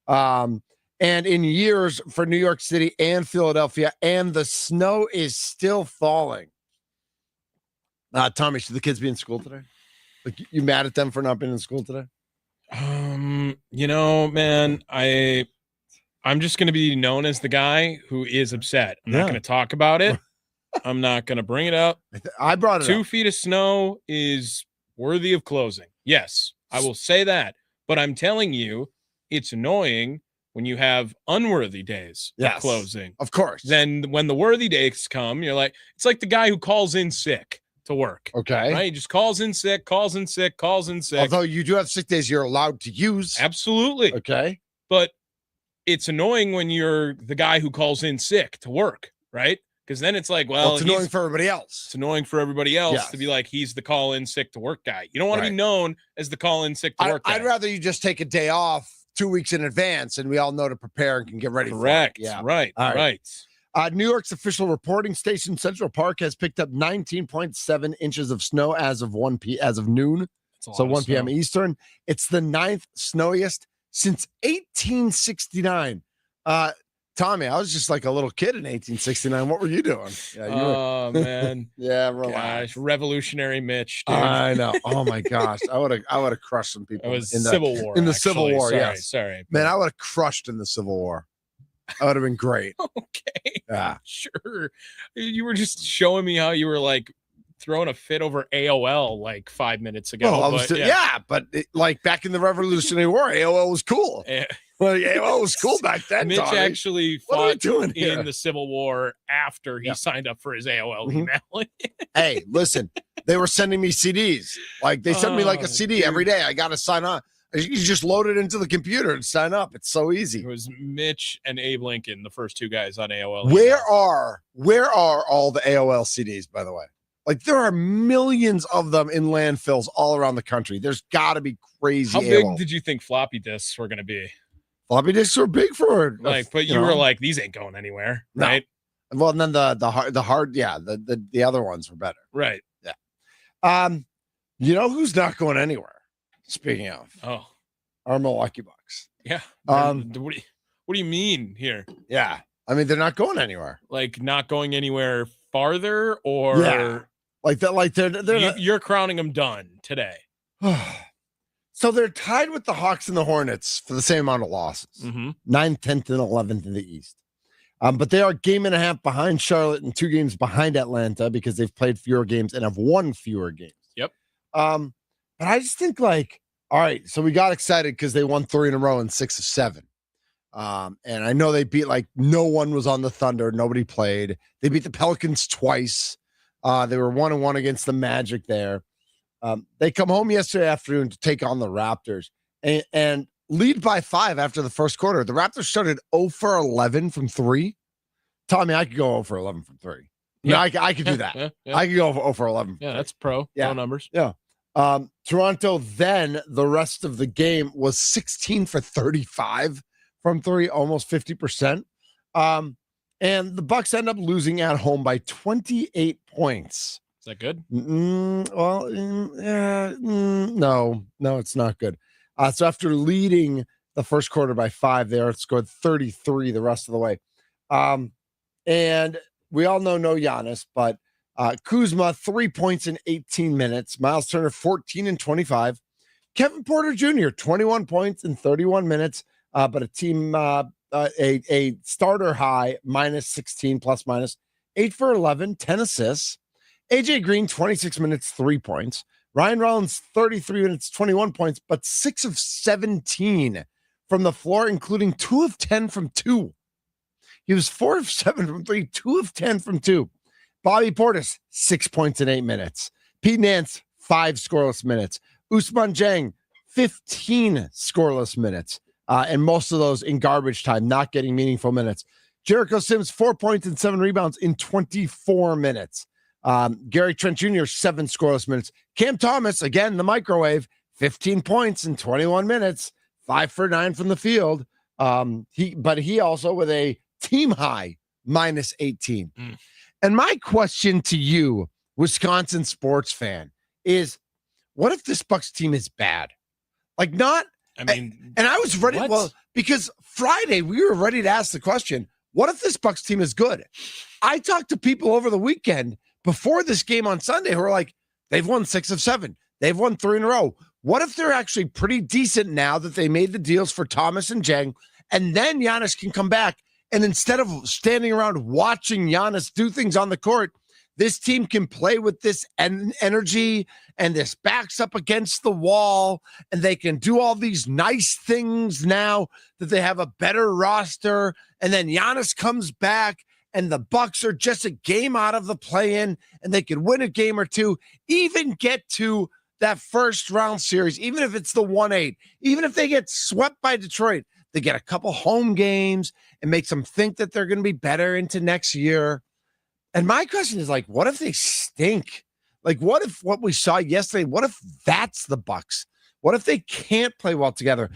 And in years for New York City and Philadelphia, and the snow is still falling. Tommy, should the kids be in school today? Like, you mad at them for not being in school today? You know, man, I'm just going to be known as the guy who is upset. I'm not going to talk about it. I'm not going to bring it up. I brought it 2 up. feet of snow is worthy of closing. Yes, I will say that. But I'm telling you, it's annoying when you have unworthy days of closing. Of course. Then when the worthy days come, you're like, it's like the guy who calls in sick to work. Okay. Right? He just calls in sick. Although you do have sick days you're allowed to use. Absolutely. Okay. But it's annoying when you're the guy who calls in sick to work, right? Because then it's like, well, it's annoying for everybody else. It's annoying for everybody else to be like, he's the call in sick to work guy. You don't want to be known as the call in sick to work guy. I'd rather you just take a day off 2 weeks in advance and we all know to prepare and can get ready for it. Correct. Yeah. Right. New York's official reporting station, Central Park, has picked up 19.7 inches of snow as of noon. So 1 p.m. Eastern. It's the 9th snowiest since 1869. Tommy, I was just like a little kid in 1869. What were you doing? Yeah, man. Yeah, relax. Gosh, revolutionary Mitch. Dude. I know. Oh my gosh, I would have crushed some people. It was in the Civil War. In the Civil War, Sorry, man. I would have crushed in the Civil War. That would have been great. Okay. Yeah. Sure. You were just showing me how you were like throwing a fit over AOL like 5 minutes ago. Well, but like back in the Revolutionary War, AOL was cool. Well, AOL was cool back then. Mitch Tommy actually fought in the Civil War after he signed up for his AOL email. Hey, listen, they were sending me CDs. Like they sent me like a CD every day. I got to sign on. You just load it into the computer and sign up. It's so easy. It was Mitch and Abe Lincoln, the first 2 guys on AOL. Where are all the AOL CDs, by the way? Like there are millions of them in landfills all around the country. There's got to be crazy. How big did you think floppy disks were going to be? Floppy disks were big for but you were like, these ain't going anywhere, right? No. Well, and then the hard, the other ones were better, right? Yeah. You know who's not going anywhere? Speaking of, our Milwaukee Bucks. Yeah. What do you mean here? Yeah, I mean they're not going anywhere. Like not going anywhere farther, or like that. Like you're crowning them done today. So they're tied with the Hawks and the Hornets for the same amount of losses, 9th, 10th, and 11th in the East. But they are a game and a half behind Charlotte and 2 games behind Atlanta because they've played fewer games and have won fewer games. Yep. But I just think like, all right, so we got excited because they won 3 in a row and 6 of 7. And I know they beat like no one was on the Thunder. Nobody played. They beat the Pelicans twice. They were 1-1 against the Magic there. They come home yesterday afternoon to take on the Raptors and lead by 5 after the first quarter. The Raptors started 0 for 11 from 3. Tommy, I could go 0 for 11 from 3. Yeah, I could do that. I could go 0 for 11. Yeah, that's pro. Yeah. Pro numbers. Yeah. Toronto then, the rest of the game, was 16 for 35 from three, almost 50%. And the Bucks end up losing at home by 28 points. Is that good? No, it's not good. So after leading the first quarter by 5, they scored 33 the rest of the way. And we all know no Giannis, but Kuzma, 3 points in 18 minutes. Miles Turner, 14 and 25. Kevin Porter Jr., 21 points in 31 minutes, but a team, a starter high, minus 16, plus minus. 8 for 11, 10 assists. AJ Green, 26 minutes, 3 points. Ryan Rollins, 33 minutes, 21 points, but 6 of 17 from the floor, including 2 of 10 from 2. He was 4 of 7 from 3, 2 of 10 from 2. Bobby Portis, 6 points in 8 minutes. Pete Nance, 5 scoreless minutes. Ousmane Dieng, 15 scoreless minutes. And most of those in garbage time, not getting meaningful minutes. Jericho Sims, 4 points and 7 rebounds in 24 minutes. Gary Trent Jr., 7 scoreless minutes. Cam Thomas, again, the microwave, 15 points in 21 minutes, 5 for 9 from the field. He also with a team high, minus 18. And my question to you, Wisconsin sports fan, is what if this Bucks team is bad? Like, not, and I was ready, because Friday we were ready to ask the question, what if this Bucks team is good? I talked to people over the weekend before this game on Sunday who are like, they've won 6 of 7. They've won 3 in a row. What if they're actually pretty decent now that they made the deals for Thomas and Dieng, and then Giannis can come back, and instead of standing around watching Giannis do things on the court, this team can play with this energy, and this backs up against the wall, and they can do all these nice things now that they have a better roster, and then Giannis comes back, and the Bucks are just a game out of the play-in, and they could win a game or two, even get to that first round series, even if it's the 1-8, even if they get swept by Detroit, they get a couple home games and makes them think that they're going to be better into next year. And my question is, like, what if they stink? Like, what if what we saw yesterday, what if that's the Bucks? What if they can't play well together?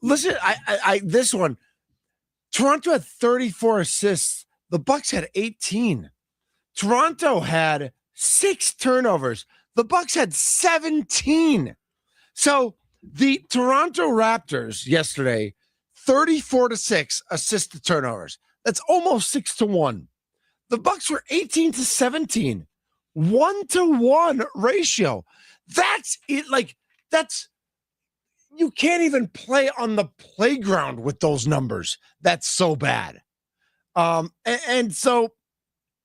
Listen, this one, Toronto had 34 assists. The Bucks had 18. Toronto had 6 turnovers. The Bucks had 17. So the Toronto Raptors yesterday, 34-6 assist to turnovers. That's almost 6-1. The Bucks were 18-17, 1-to-1 ratio. That's it. Like, that's, you can't even play on the playground with those numbers. That's so bad. And so,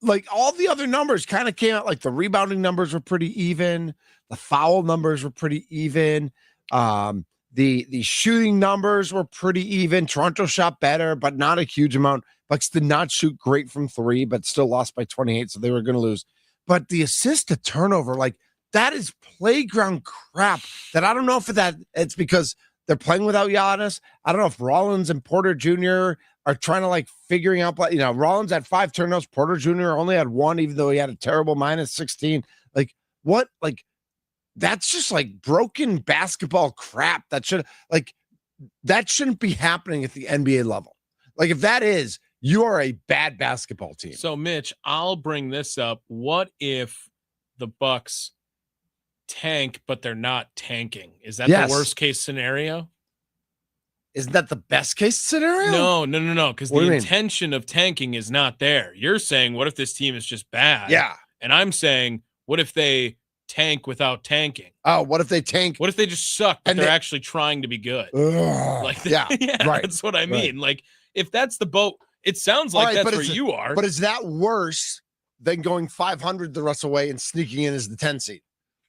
like, all the other numbers kind of came out, like the rebounding numbers were pretty even. The foul numbers were pretty even. The shooting numbers were pretty even. Toronto shot better, but not a huge amount. Bucks did not shoot great from 3, but still lost by 28, so they were going to lose. But the assist to turnover, like, that is playground crap that I don't know if it's because they're playing without Giannis. I don't know if Rollins and Porter Jr. are trying to, like, figuring out, Rollins had 5 turnovers. Porter Jr. only had 1, even though he had a terrible minus 16. Like, what? Like, that's just like broken basketball crap. That shouldn't be happening at the NBA level. Like, if that is, you are a bad basketball team. So, Mitch, I'll bring this up. What if the Bucks tank, but they're not tanking? Is that the worst case scenario? Isn't that the best case scenario? No. Because the intention of tanking is not there. You're saying, what if this team is just bad? Yeah. And I'm saying, what if they tank without tanking? Oh, what if they tank? What if they just suck, but they're actually trying to be good? Right. That's what I mean. Right. Like, if that's the boat, it sounds like that's where you are. But is that worse than going 500 the rest of the way and sneaking in as the 10 seed?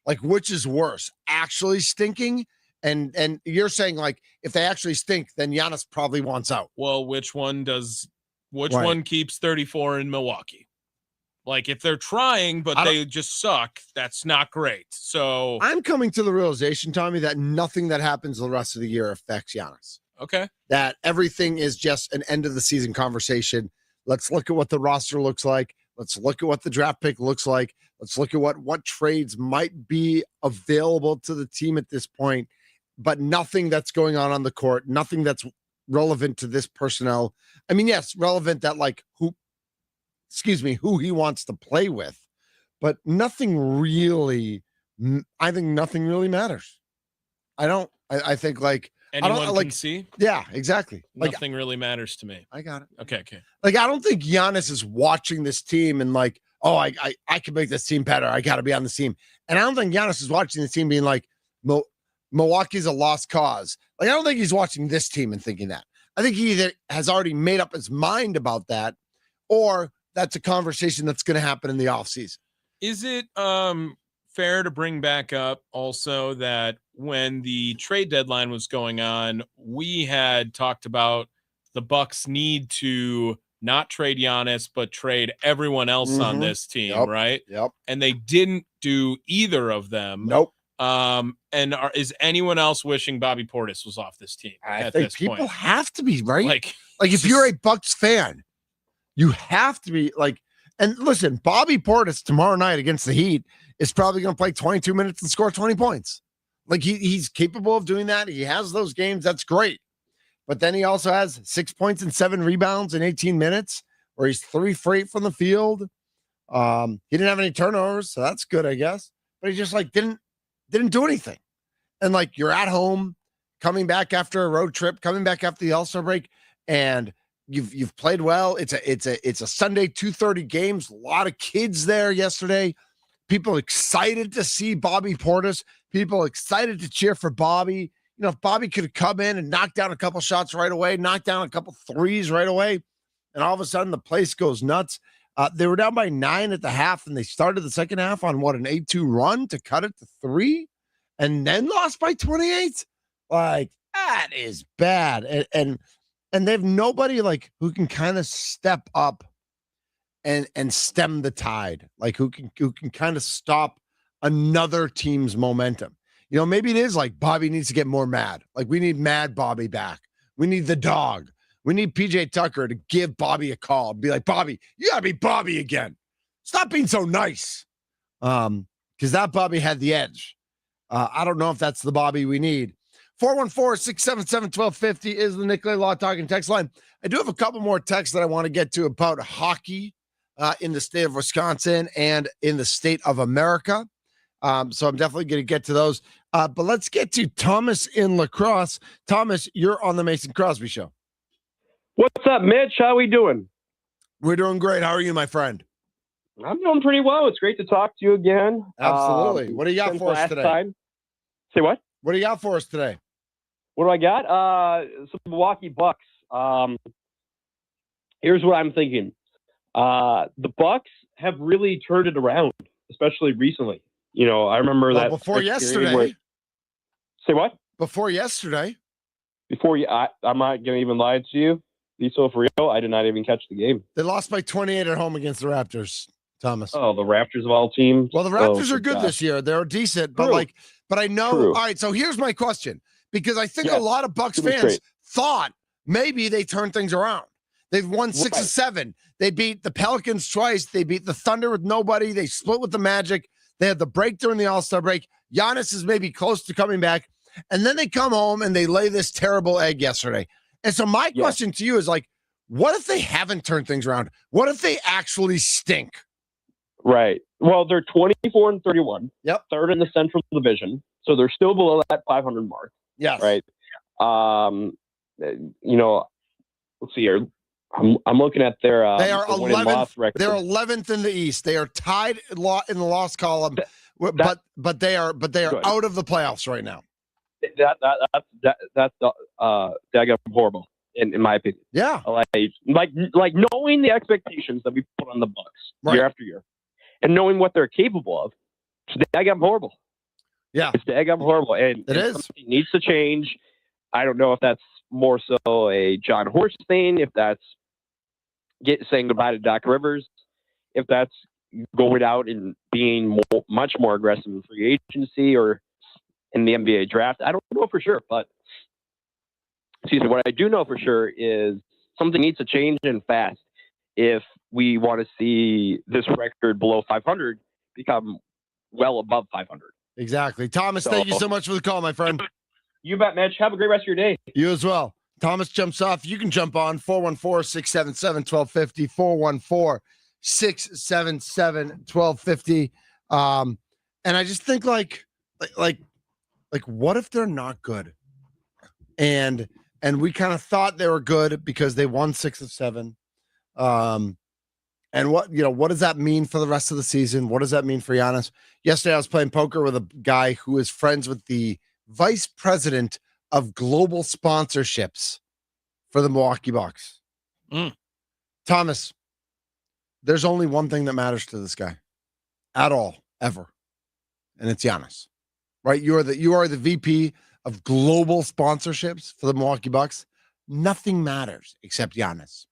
Like, which is worse? Actually stinking? And you're saying, like, if they actually stink, then Giannis probably wants out. Well, which one keeps 34 in Milwaukee? Like, if they're trying, but they just suck, that's not great. So I'm coming to the realization, Tommy, that nothing that happens the rest of the year affects Giannis. Okay. That everything is just an end of the season conversation. Let's look at what the roster looks like. Let's look at what the draft pick looks like. Let's look at what trades might be available to the team at this point, but nothing that's going on the court, nothing that's relevant to this personnel. I mean, yes, relevant that like who he wants to play with, but nothing really, I think nothing really matters. I think like, anyone can see. Yeah, exactly. Nothing really matters to me. I got it. Okay. Like, I don't think Giannis is watching this team and like, oh, I can make this team better. I got to be on this team. And I don't think Giannis is watching the team being like, Milwaukee's a lost cause. Like, I don't think he's watching this team and thinking that. I think he either has already made up his mind about that, or that's a conversation that's going to happen in the offseason. Is it fair to bring back up also that when the trade deadline was going on, we had talked about the Bucks need to not trade Giannis, but trade everyone else on this team, right? Yep. And they didn't do either of them. Nope. Is anyone else wishing Bobby Portis was off this team? I think people point? have to be, right? Like if you're a Bucks fan, you have to be like, and listen, Bobby Portis tomorrow night against the Heat is probably going to play 22 minutes and score 20 points. Like he's capable of doing that. He has those games. That's great. But then he also has 6 points and 7 rebounds in 18 minutes, where he's 3 for 8 from the field. He didn't have any turnovers, so that's good, I guess. But he just like didn't do anything. And like, you're at home, coming back after a road trip, coming back after the All-Star break, and you've played well. It's a Sunday 2:30 games. A lot of kids there yesterday. People excited to see Bobby Portis. People excited to cheer for Bobby. You know, if Bobby could have come in and knocked down a couple shots right away, knocked down a couple threes right away, and all of a sudden the place goes nuts. They were down by 9 at the half, and they started the second half on an 8-2 run to cut it to 3, and then lost by 28. Like, that is bad. And they have nobody like who can kind of step up and stem the tide, like who can kind of stop another team's momentum. You know, maybe it is like Bobby needs to get more mad. Like, we need mad Bobby back. We need the dog. We need PJ Tucker to give Bobby a call and be like, Bobby, you gotta be Bobby again. Stop being so nice. Because that Bobby had the edge. I don't know if that's the Bobby we need. 414-677-1250 is the Nicolay Law Talking text line. I do have a couple more texts that I want to get to about hockey in the state of Wisconsin and in the state of America. So I'm definitely going to get to those. But let's get to Thomas in La Crosse. Thomas, you're on the Mason Crosby Show. What's up, Mitch? How we doing? We're doing great. How are you, my friend? I'm doing pretty well. It's great to talk to you again. Absolutely. What do you got for us today? Time. Say what? What do you got for us today? What do I got? Some Milwaukee Bucks. Here's what I'm thinking. The Bucks have really turned it around, especially recently. You know, I remember that before yesterday. Say what? Before yesterday. I'm not going to even lie to you. Be so for real, I did not even catch the game. They lost by 28 at home against the Raptors, Thomas. Oh, the Raptors of all teams. Well, the Raptors are good this year. They're decent, but I know. True. All right, so here's my question, because I think a lot of Bucks fans thought maybe they turned things around. They've won 6 of 7. They beat the Pelicans twice. They beat the Thunder with nobody. They split with the Magic. They had the break during the All-Star break. Giannis is maybe close to coming back. And then they come home and they lay this terrible egg yesterday. And so my question to you is like, what if they haven't turned things around? What if they actually stink? Right. Well, they're 24-31. Yep. Third in the Central Division. So they're still below that 500 mark. Yes. Right. You know, let's see here. I'm looking at their they are 11th. record. They're 11th in the East. They are tied in the loss column, but they are out of the playoffs right now. That's daggum horrible in my opinion. Yeah, like knowing the expectations that we put on the Bucks year after year, and knowing what they're capable of, it's daggum horrible. Yeah, it's daggum horrible, and something needs to change. I don't know if that's more so a John Horst thing, if that's saying goodbye to Doc Rivers, if that's going out and being much more aggressive in free agency or in the NBA draft. I don't know for sure, but what I do know for sure is something needs to change and fast if we want to see this record below 500, become well above 500. Exactly. Thomas, thank you so much for the call, my friend. You bet, Mitch. Have a great rest of your day. You as well. Thomas jumps off. You can jump on 414-677-1250, 414-677-1250. And I just think like what if they're not good? And we kind of thought they were good because they won 6 of 7. And what does that mean for the rest of the season? What does that mean for Giannis? Yesterday, I was playing poker with a guy who is friends with the vice president of global sponsorships for the Milwaukee Bucks. Thomas, there's only one thing that matters to this guy at all, ever. And it's Giannis, right? You are the VP of global sponsorships for the Milwaukee Bucks. Nothing matters except Giannis.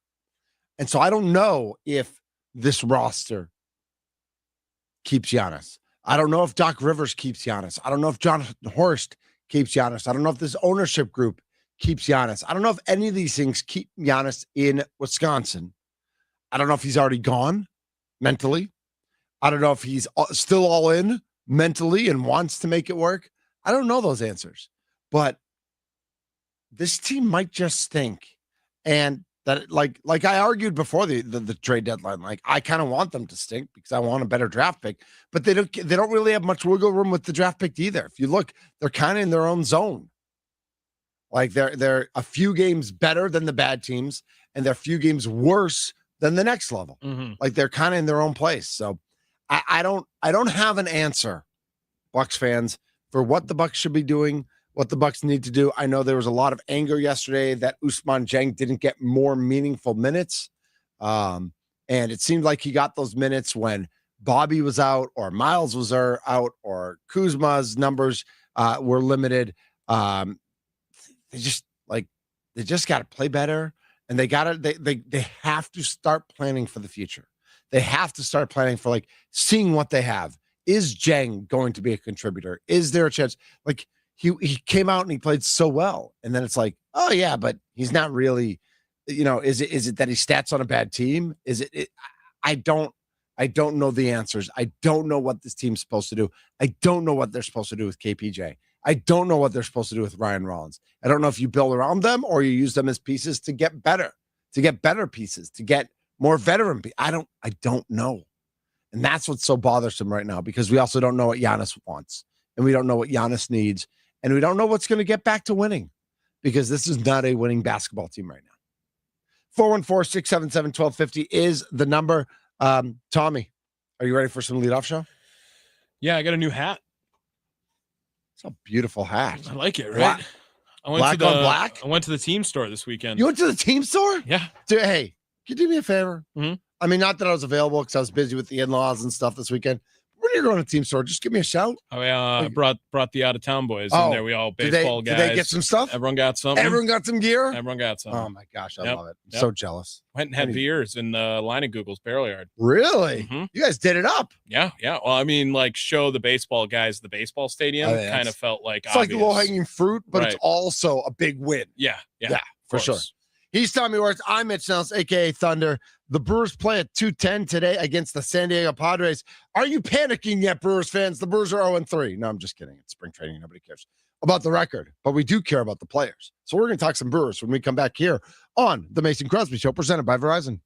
And so I don't know if this roster keeps Giannis. I don't know if Doc Rivers keeps Giannis. I don't know if John Horst keeps Giannis. I don't know if this ownership group keeps Giannis. I don't know if any of these things keep Giannis in Wisconsin. I don't know if he's already gone mentally. I don't know if he's still all in mentally and wants to make it work. I don't know those answers. But this team might just stink. And that, like I argued before the trade deadline, like I kind of want them to stink because I want a better draft pick, but they don't really have much wiggle room with the draft pick either. If you look, they're kind of in their own zone. Like they're a few games better than the bad teams, and they're a few games worse than the next level. Mm-hmm. Like they're kind of in their own place. So I don't have an answer, Bucks fans, for what the Bucks should be doing, what the Bucks need to do. I know there was a lot of anger yesterday that Ousmane Dieng didn't get more meaningful minutes. And it seemed like he got those minutes when Bobby was out or Miles was out or Kuzma's numbers were limited. They just got to play better, and they have to start planning for the future. They have to start planning for seeing what they have. Is Dieng going to be a contributor? Is there a chance? Like he came out and he played so well, and then it's like, oh yeah, but he's not really. Is it that he stats on a bad team? Is it? I don't know the answers. I don't know what this team's supposed to do. I don't know what they're supposed to do with KPJ. I don't know what they're supposed to do with Ryan Rollins. I don't know if you build around them or you use them as pieces to get better pieces, to get more veteran. I don't know. And that's what's so bothersome right now, because we also don't know what Giannis wants, and we don't know what Giannis needs, and we don't know what's going to get back to winning, because this is not a winning basketball team right now. 414-677-1250 is the number. Tommy, are you ready for some leadoff show? Yeah, I got a new hat. It's a beautiful hat. I like it, right? Black on black? I went to the team store this weekend. You went to the team store? Yeah. Dude, hey, can you do me a favor? Mm-hmm. I mean, not that I was available because I was busy with the in-laws and stuff this weekend. When you're going to the team store, just give me a shout. I brought the out-of-town boys in there. We all baseball guys. Did they get some stuff? Everyone got something. Everyone got some gear? Everyone got some. Oh, my gosh. I love it. I'm so jealous. Went and had beers in the line of Google's barrel yard. Really? Mm-hmm. You guys did it up. Yeah. Well, I mean, show the baseball guys the baseball stadium. Kind of felt like it's obvious. Like low-hanging fruit, but it's also a big win. Yeah, for sure. He's Tommy Wirtz. I'm Mitch Nellis, a.k.a. Thunder. The Brewers play at 2:10 today against the San Diego Padres. Are you panicking yet, Brewers fans? The Brewers are 0-3. No, I'm just kidding. It's spring training. Nobody cares about the record, but we do care about the players. So we're going to talk some Brewers when we come back here on the Mason Crosby Show, presented by Verizon.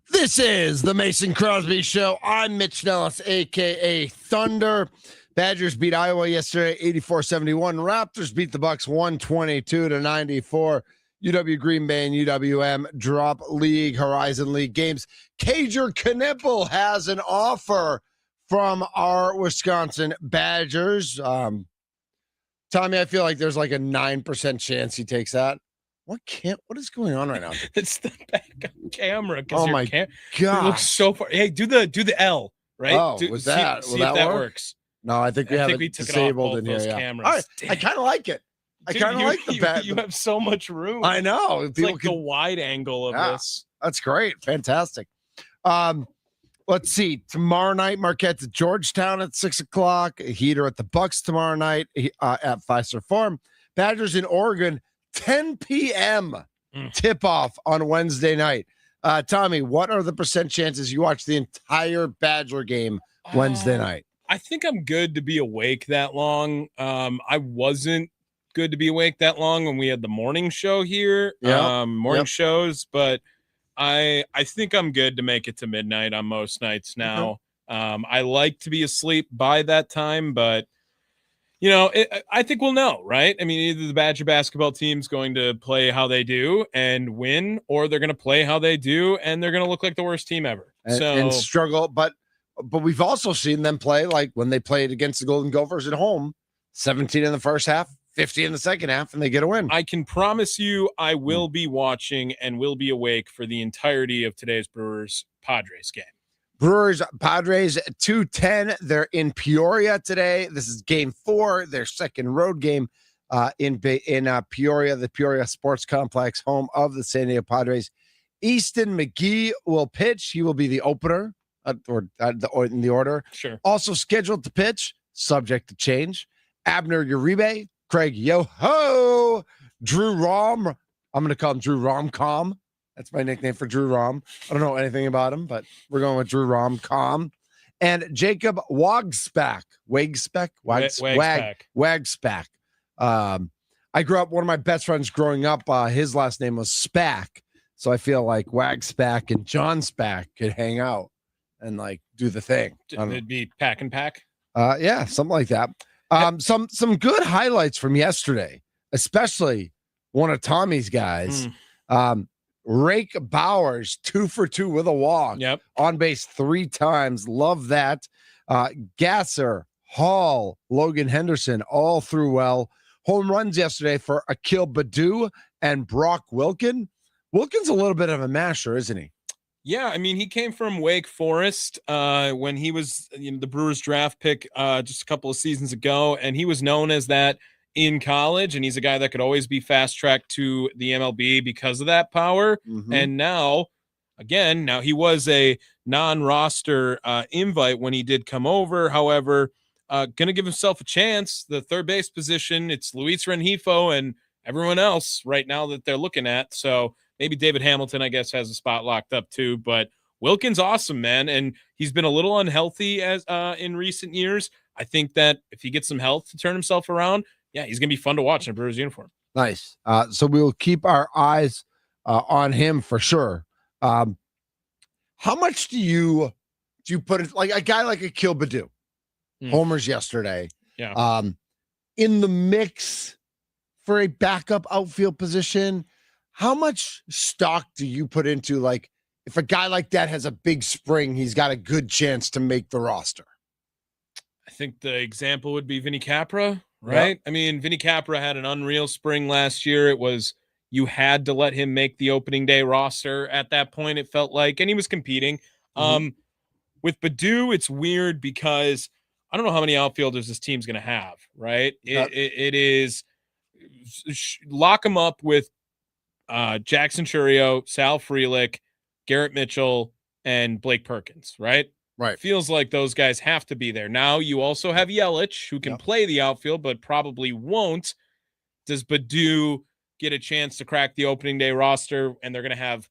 This is the Mason Crosby Show. I'm Mitch Nellis, a.k.a. Thunder. Badgers beat Iowa yesterday, 84-71. Raptors beat the Bucks 122-94. UW Green Bay and UWM drop league, Horizon League games. Cager Knipple has an offer from our Wisconsin Badgers. Tommy, I feel like there's like a 9% chance he takes that. What is going on right now? It's the backup camera. Oh my god! It looks so far. Hey, do the L, right? Oh, see if that works. No, I think we have it disabled in here. Yeah. Cameras. All right. I kind of like it. I kind of like the bat. You have so much room. I know. It's like the wide angle of this. That's great. Fantastic. Let's see. Tomorrow night, Marquette's at Georgetown at 6:00. A heater at the Bucks tomorrow night at Fiserv Forum. Badgers in Oregon, 10 p.m. tip-off on Wednesday night. Tommy, what are the percent chances you watch the entire Badger game Wednesday night? I think I'm good to be awake that long. I wasn't good to be awake that long when we had the morning show here. Shows, but I think I'm good to make it to midnight on most nights now. I like to be asleep by that time, but I think we'll know, right? I mean, either the Badger basketball team's going to play how they do and win, or they're going to play how they do and they're going to look like the worst team ever. And struggle, but we've also seen them play like when they played against the Golden Gophers at home, 17 in the first half, 50 in the second half, and they get a win. I can promise you I will be watching and will be awake for the entirety of today's Brewers-Padres game. Brewers-Padres 2:10. They're in Peoria today. This is game 4, their second road game in Peoria, the Peoria Sports Complex, home of the San Diego Padres. Easton McGee will pitch. He will be the opener in the order. Sure. Also scheduled to pitch, subject to change, Abner Uribe, Craig Yoho, Drew Rom. I'm going to call him Drew Rom-Com. That's my nickname for Drew Rom. I don't know anything about him, but we're going with Drew Rom-Com. And Jacob Wagspack. Wagspack. I grew up, one of my best friends growing up, his last name was Spack. So I feel like Wagspack and John Spack could hang out and like do the thing. It'd be pack and pack. Yeah, something like that. Some good highlights from yesterday, especially one of Tommy's guys. Rake Bowers, 2 for 2 with a walk. Yep. On base 3 times. Love that. Gasser, Hall, Logan Henderson, all threw well. Home runs yesterday for Akil Baddoo and Brock Wilkin. Wilkin's a little bit of a masher, isn't he? Yeah, I mean, he came from Wake Forest when he was the Brewers draft pick just a couple of seasons ago, and he was known as that in college, and he's a guy that could always be fast-tracked to the MLB because of that power. And now he was a non-roster invite when he did come over. However, going to give himself a chance. The third base position, it's Luis Rengifo and everyone else right now that they're looking at. So maybe David Hamilton, I guess, has a spot locked up too. But Wilkin's awesome, man, and he's been a little unhealthy as in recent years. I think that if he gets some health to turn himself around, yeah, he's going to be fun to watch in a Brewers uniform. Nice. So we will keep our eyes on him for sure. How much do you put it, like a guy like Akil Baddoo, homers yesterday, in the mix for a backup outfield position? How much stock do you put into, like, if a guy like that has a big spring, he's got a good chance to make the roster? I think the example would be Vinny Capra. Right. Yep. I mean, Vinny Capra had an unreal spring last year. It was, you had to let him make the opening day roster at that point, it felt like, and he was competing. With Baddoo, it's weird because I don't know how many outfielders this team's going to have, right? Yep. It is lock him up with Jackson Churio, Sal Frelick, Garrett Mitchell, and Blake Perkins, right? Right. Feels like those guys have to be there. Now you also have Yelich, who can play the outfield, but probably won't. Does Baddoo get a chance to crack the opening day roster, and they're going to have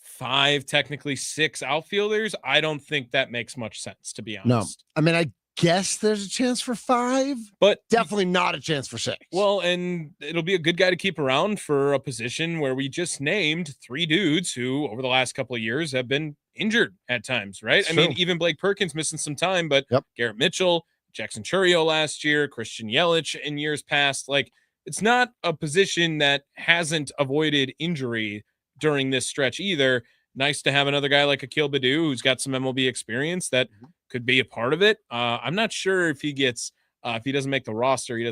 5, technically 6 outfielders? I don't think that makes much sense, to be honest. No. I mean, guess there's a chance for 5, but definitely not a chance for 6. Well, and it'll be a good guy to keep around for a position where we just named 3 dudes who over the last couple of years have been injured at times, right? I mean, even Blake Perkins missing some time, but Garrett Mitchell, Jackson Churio last year, Christian Yelich in years past. Like, it's not a position that hasn't avoided injury during this stretch either. Nice to have another guy like Akil Baddoo who's got some MLB experience that could be a part of it. I'm not sure if he gets if he doesn't make the roster, he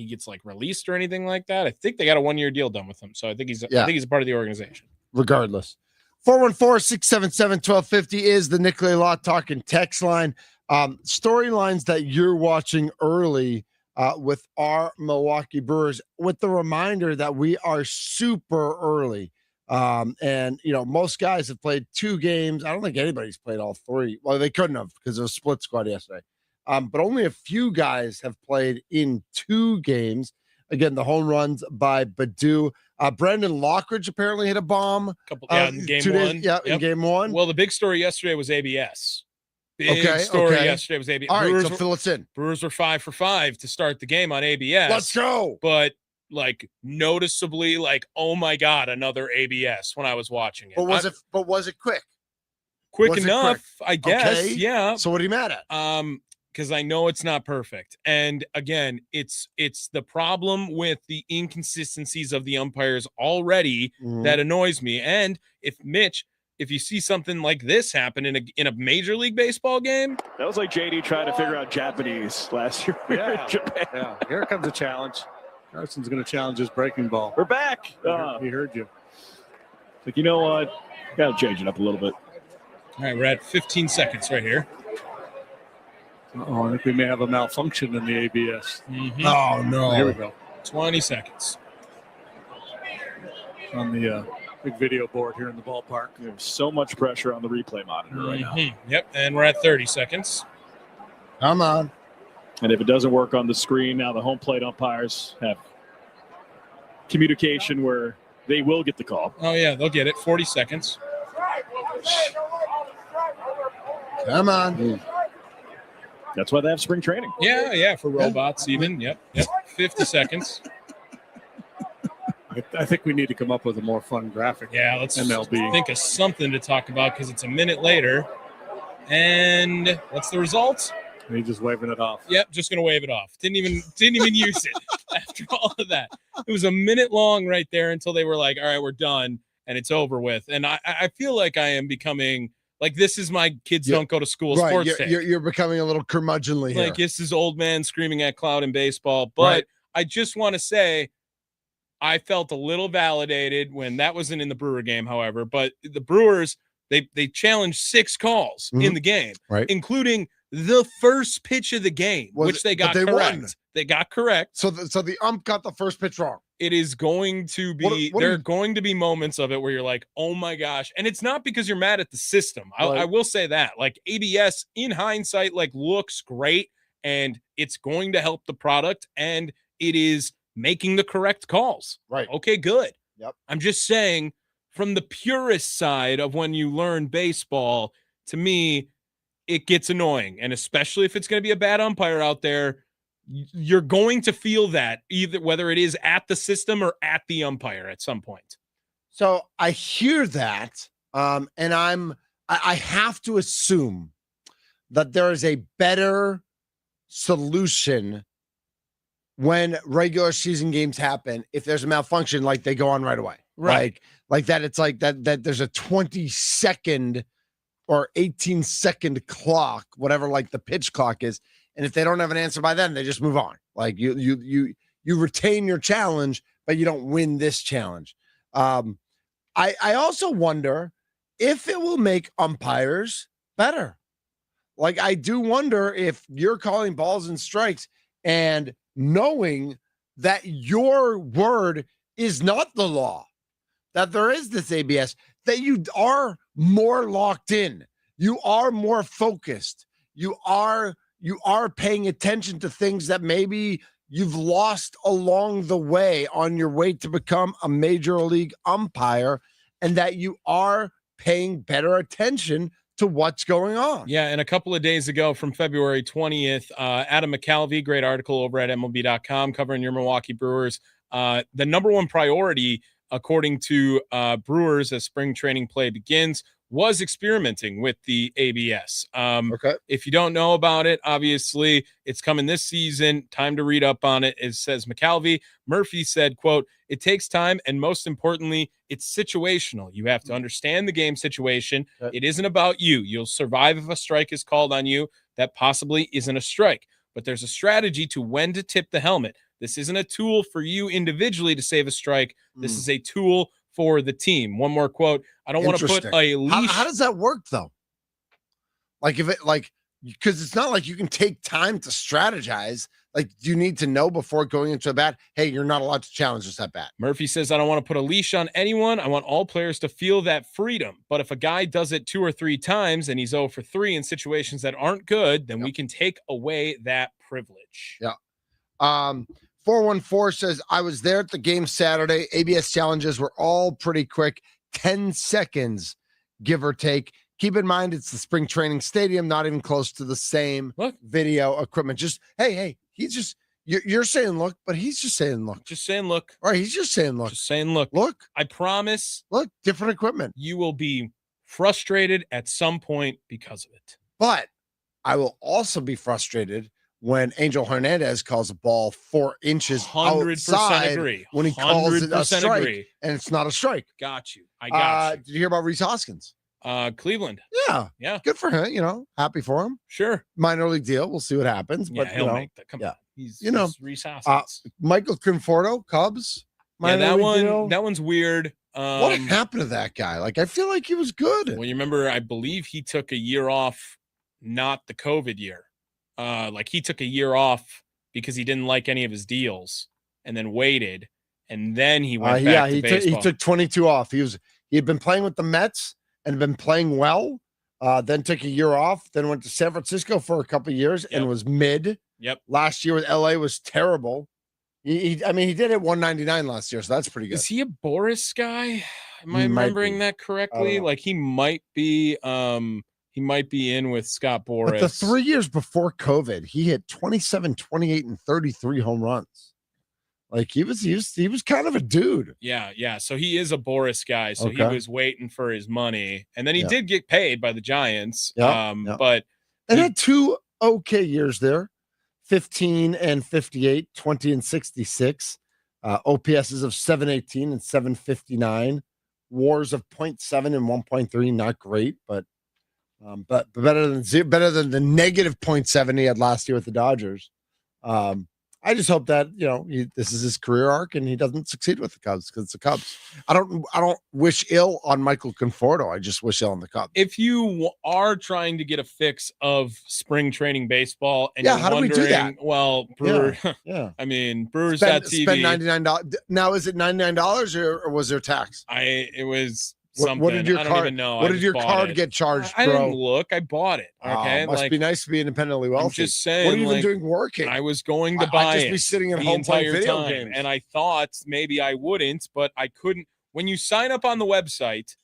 gets released or anything like that. I think they got a 1-year deal done with him, so I think he's a part of the organization. Regardless, 414-677-1250 is the Nicolay Law Talking text line. Storylines that you're watching early with our Milwaukee Brewers, with the reminder that we are super early. And most guys have played 2 games. I don't think anybody's played all 3. Well, they couldn't have because it was split squad yesterday. But only a few guys have played in 2 games. Again, the home runs by Baddoo. Brandon Lockridge apparently hit a bomb. In game 2 days, 1. In game 1. Well, the big story yesterday was ABS. Yesterday was ABS. All right, so fill us in. Brewers were 5 for 5 to start the game on ABS. Let's go. But noticeably, oh my God, another ABS when I was watching it. But was it quick? Quick enough, I guess. Okay. Yeah. So what are you mad at? Because I know it's not perfect. And again, it's the problem with the inconsistencies of the umpires already that annoys me. And if you see something like this happen in a Major League Baseball game. That was like JD trying to figure out Japanese last year. Yeah. Yeah. Here comes a challenge. Carson's going to challenge his breaking ball. We're back. He heard you. Like, you know what? Got to change it up a little bit. All right, we're at 15 seconds right here. I think we may have a malfunction in the ABS. Oh, no. Here we go. 20 seconds. On the big video board here in the ballpark. There's so much pressure on the replay monitor right now. Yep, and we're at 30 seconds. Come on. And if it doesn't work on the screen, now the home plate umpires have communication where they will get the call. Oh, yeah, they'll get it. 40 seconds. Come on. That's why they have spring training. Yeah, for robots even. Yep. 50 seconds. I think we need to come up with a more fun graphic. Yeah, let's MLB. think of something to talk about because it's a minute later. And what's the result? He's just waving it off. Yep, just gonna wave it off. Didn't even use it after all of that. It was a minute long right there until they were like, all right, we're done and it's over with. And I feel like I am becoming like this is my kids don't go to school sports take. You're becoming a little curmudgeonly here. Like this is old man screaming at cloud in baseball. But I just want to say I felt a little validated when that wasn't in the Brewer game, however. But the Brewers, they challenged 6 calls in the game, including the first pitch of the game, which they got correct. Won. They got correct. So the ump got the first pitch wrong. It is going to be there are going to be moments of it where you're like, oh my gosh. And it's not because you're mad at the system. I will say that. Like ABS in hindsight, looks great and it's going to help the product and it is making the correct calls. Right. Okay, good. Yep. I'm just saying from the purist side of when you learn baseball, to me, it gets annoying. And especially if it's going to be a bad umpire out there, you're going to feel that either whether it is at the system or at the umpire at some point. So I hear that. And I have to assume that there is a better solution when regular season games happen. If there's a malfunction, they go on right away. Right. Like that. It's like that there's a 20-second or 18-second clock, whatever the pitch clock is. And if they don't have an answer by then, they just move on. You retain your challenge, but you don't win this challenge. I also wonder if it will make umpires better. I do wonder if you're calling balls and strikes and knowing that your word is not the law, that there is this ABS, that you are more locked in. You are more focused. You are paying attention to things that maybe you've lost along the way on your way to become a major league umpire, and that you are paying better attention to what's going on. Yeah, and a couple of days ago from February 20th, Adam McCalvey, great article over at MLB.com covering your Milwaukee Brewers. The number one priority, according to Brewers as spring training play begins, was experimenting with the ABS. Okay. If you don't know about it, obviously it's coming this season. Time to read up on it. It says McCalvey. Murphy said, quote, "It takes time, and most importantly, it's situational. You have to understand the game situation. It isn't about you. You'll survive if a strike is called on you. That possibly isn't a strike. But there's a strategy to when to tip the helmet. This isn't a tool for you individually to save a strike. This is a tool for the team." One more quote. "I don't want to put a leash." How does that work though? Like if it because it's not like you can take time to strategize. Like you need to know before going into a bat, hey, you're not allowed to challenge this at bat. Murphy says, "I don't want to put a leash on anyone. I want all players to feel that freedom. But if a guy does it 2 or 3 times and he's 0 for 3 in situations that aren't good, then we can take away that privilege." Yeah. 414 says, "I was there at the game Saturday. ABS challenges were all pretty quick, 10 seconds, give or take. Keep in mind, it's the spring training stadium, not even close to the same video equipment. Just, hey, he's just, you're saying look, but he's just saying look. Just saying look. All right, he's just saying look. Just saying look. Look. I promise. Look, different equipment. You will be frustrated at some point because of it. But I will also be frustrated when Angel Hernandez calls a ball 4 inches 100% outside agree. when he calls it a strike, agree. And it's not a strike. Got you. I got you. Did you hear about Rhys Hoskins? Cleveland. Yeah. Good for him. Happy for him. Sure. Minor league deal. We'll see what happens. Yeah, But he'll make that. Come on. He's Rhys Hoskins. Michael Conforto, Cubs. That one's weird. What happened to that guy? Like, I feel like he was good. Well, you remember, I believe he took a year off, not the COVID year. He took a year off because he didn't like any of his deals and then waited. And then he went back to baseball. He took 22 off. He had been playing with the Mets and been playing well. Then took a year off. Then went to San Francisco for a couple of years and was mid. Yep. Last year with LA was terrible. He did it 199 last year, so that's pretty good. Is he a Boris guy? Am I remembering that correctly? Like he might be in with Scott Boras. But the 3 years before COVID, he hit 27, 28, and 33 home runs. Like he was kind of a dude. Yeah. So he is a Boris guy. So he was waiting for his money, and then he did get paid by the Giants. But and had 2 okay years there, 15 and 58, 20 and 66. OPSs of 718 and 759. WARs of 0.7 and 1.3, not great, but better than the negative 0.7 he had last year with the Dodgers. I just hope that this is his career arc and he doesn't succeed with the Cubs because it's the Cubs. I don't wish ill on Michael Conforto. I just wish ill on the Cubs. If you are trying to get a fix of spring training baseball, and how do we do that? Well, I mean, Brewers.tv. Spend $99. Now, is it $99 or was there tax? It was. Something. What did your I card, don't even know. What did your card get charged, bro? I didn't look. I bought it. Okay, must be nice to be independently wealthy. I'm just saying. What are you even doing working? I was going to buy I'd just be sitting at home playing video games, and I thought maybe I wouldn't, but I couldn't. When you sign up on the website,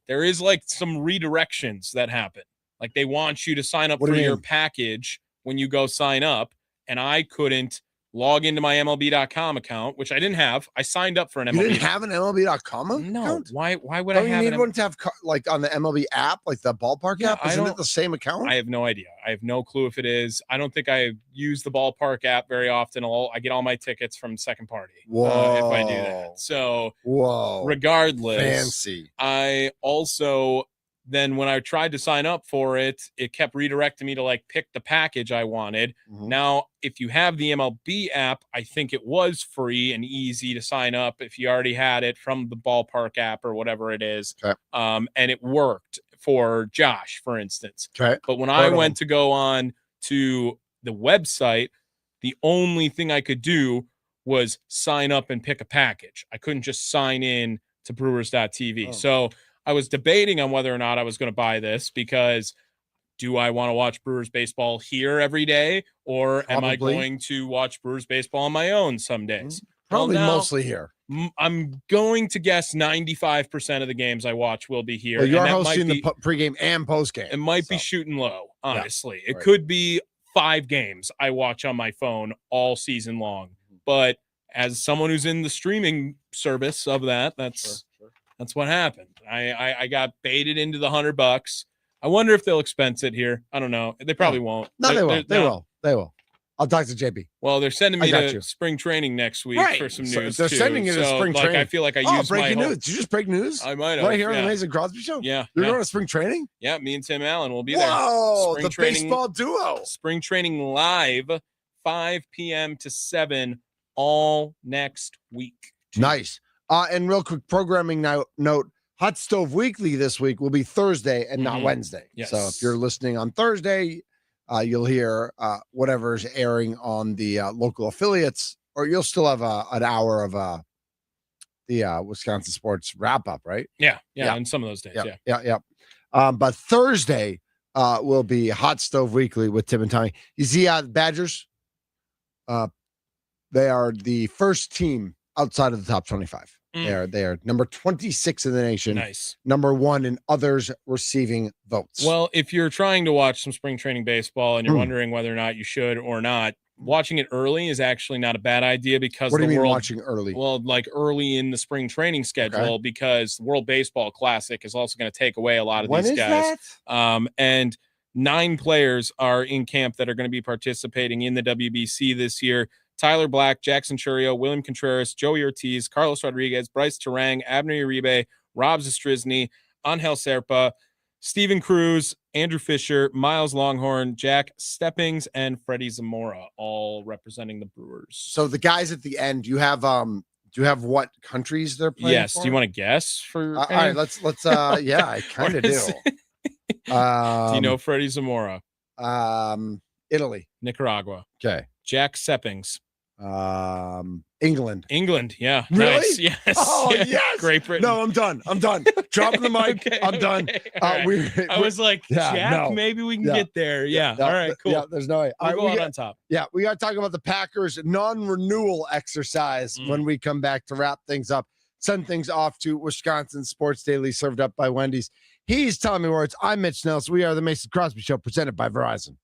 there is like some redirections that happen. Like they want you to sign up for your package when you go sign up, and I couldn't log into my MLB.com account, which I didn't have. I signed up for an MLB. You didn't have an MLB.com account? No. Why would I have you need one to have like on the MLB app, like the ballpark app? Isn't it the same account? I have no idea. I have no clue if it is. I don't think I use the ballpark app very often. I get all my tickets from second party if I do that. So regardless, fancy. I also then when I tried to sign up for it, it kept redirecting me to like pick the package I wanted. Now, if you have the MLB app, I think it was free and easy to sign up if you already had it from the ballpark app or whatever it is. Okay. And it worked for Josh, for instance. Okay. But when I went to go on to the website, the only thing I could do was sign up and pick a package. I couldn't just sign in to Brewers.tv. So I was debating on whether or not I was going to buy this because do I want to watch Brewers baseball here every day or am I going to watch Brewers baseball on my own some days? Probably mostly here. I'm going to guess 95% of the games I watch will be here. Well, you are hosting the pregame and postgame. It might be shooting low, honestly. It could be 5 games I watch on my phone all season long. But as someone who's in the streaming service of that, that's what happened. I got baited into the $100. I wonder if they'll expense it here. I don't know. They probably won't. No, they will. They will. I'll talk to JB. Well, they're sending me to spring training next week for some news. They're sending you to spring training. I feel like I used breaking news. Did you just break news? I might have. Right here on the Amazing Crosby Show? Yeah. You're going to spring training? Yeah, me and Tim Allen will be there. Whoa, the baseball duo. Spring training live, 5 p.m. to 7 all next week. Nice. And real quick programming note, Hot Stove Weekly this week will be Thursday and not Wednesday. Yes. So if you're listening on Thursday, you'll hear whatever's airing on the local affiliates, or you'll still have an hour of the Wisconsin sports wrap up, right? Yeah. On some of those days. Yeah. But Thursday will be Hot Stove Weekly with Tim and Tommy. You see, the Badgers, they are the first team outside of the top 25. They are number 26 in the nation. Nice. Number 1 in others receiving votes. Well, if you're trying to watch some spring training baseball and you're wondering whether or not you should or not, watching it early is actually not a bad idea because what do you mean watching early? Well, like early in the spring training schedule, because the World Baseball Classic is also going to take away a lot of these guys. That? And 9 players are in camp that are going to be participating in the WBC this year. Tyler Black, Jackson Churio, William Contreras, Joey Ortiz, Carlos Rodriguez, Bryce Terang, Abner Uribe, Rob Zastrizny, Angel Serpa, Steven Cruz, Andrew Fisher, Miles Longhorn, Jack Steppings, and Freddie Zamora, all representing the Brewers. So the guys at the end, do you have what countries they're playing? Yes. For? Do you want to guess for? All right, let's. Yeah, I kind of do. Do you know Freddie Zamora? Italy, Nicaragua. Okay. Jack Steppings. England. Yeah. Really? Nice. Yes. Oh, yes. Great Britain. No, I'm done. Dropping the mic. Okay, I'm done. Right. I was like, Jack, maybe we can get there. Yeah. All right, cool. Yeah, there's no way. We'll go on top. Yeah, we got to talk about the Packers non-renewal exercise when we come back to wrap things up. Send things off to Wisconsin Sports Daily, served up by Wendy's. He's Tommy Wirtz. I'm Mitch Nelson. We are the Mason Crosby Show, presented by Verizon.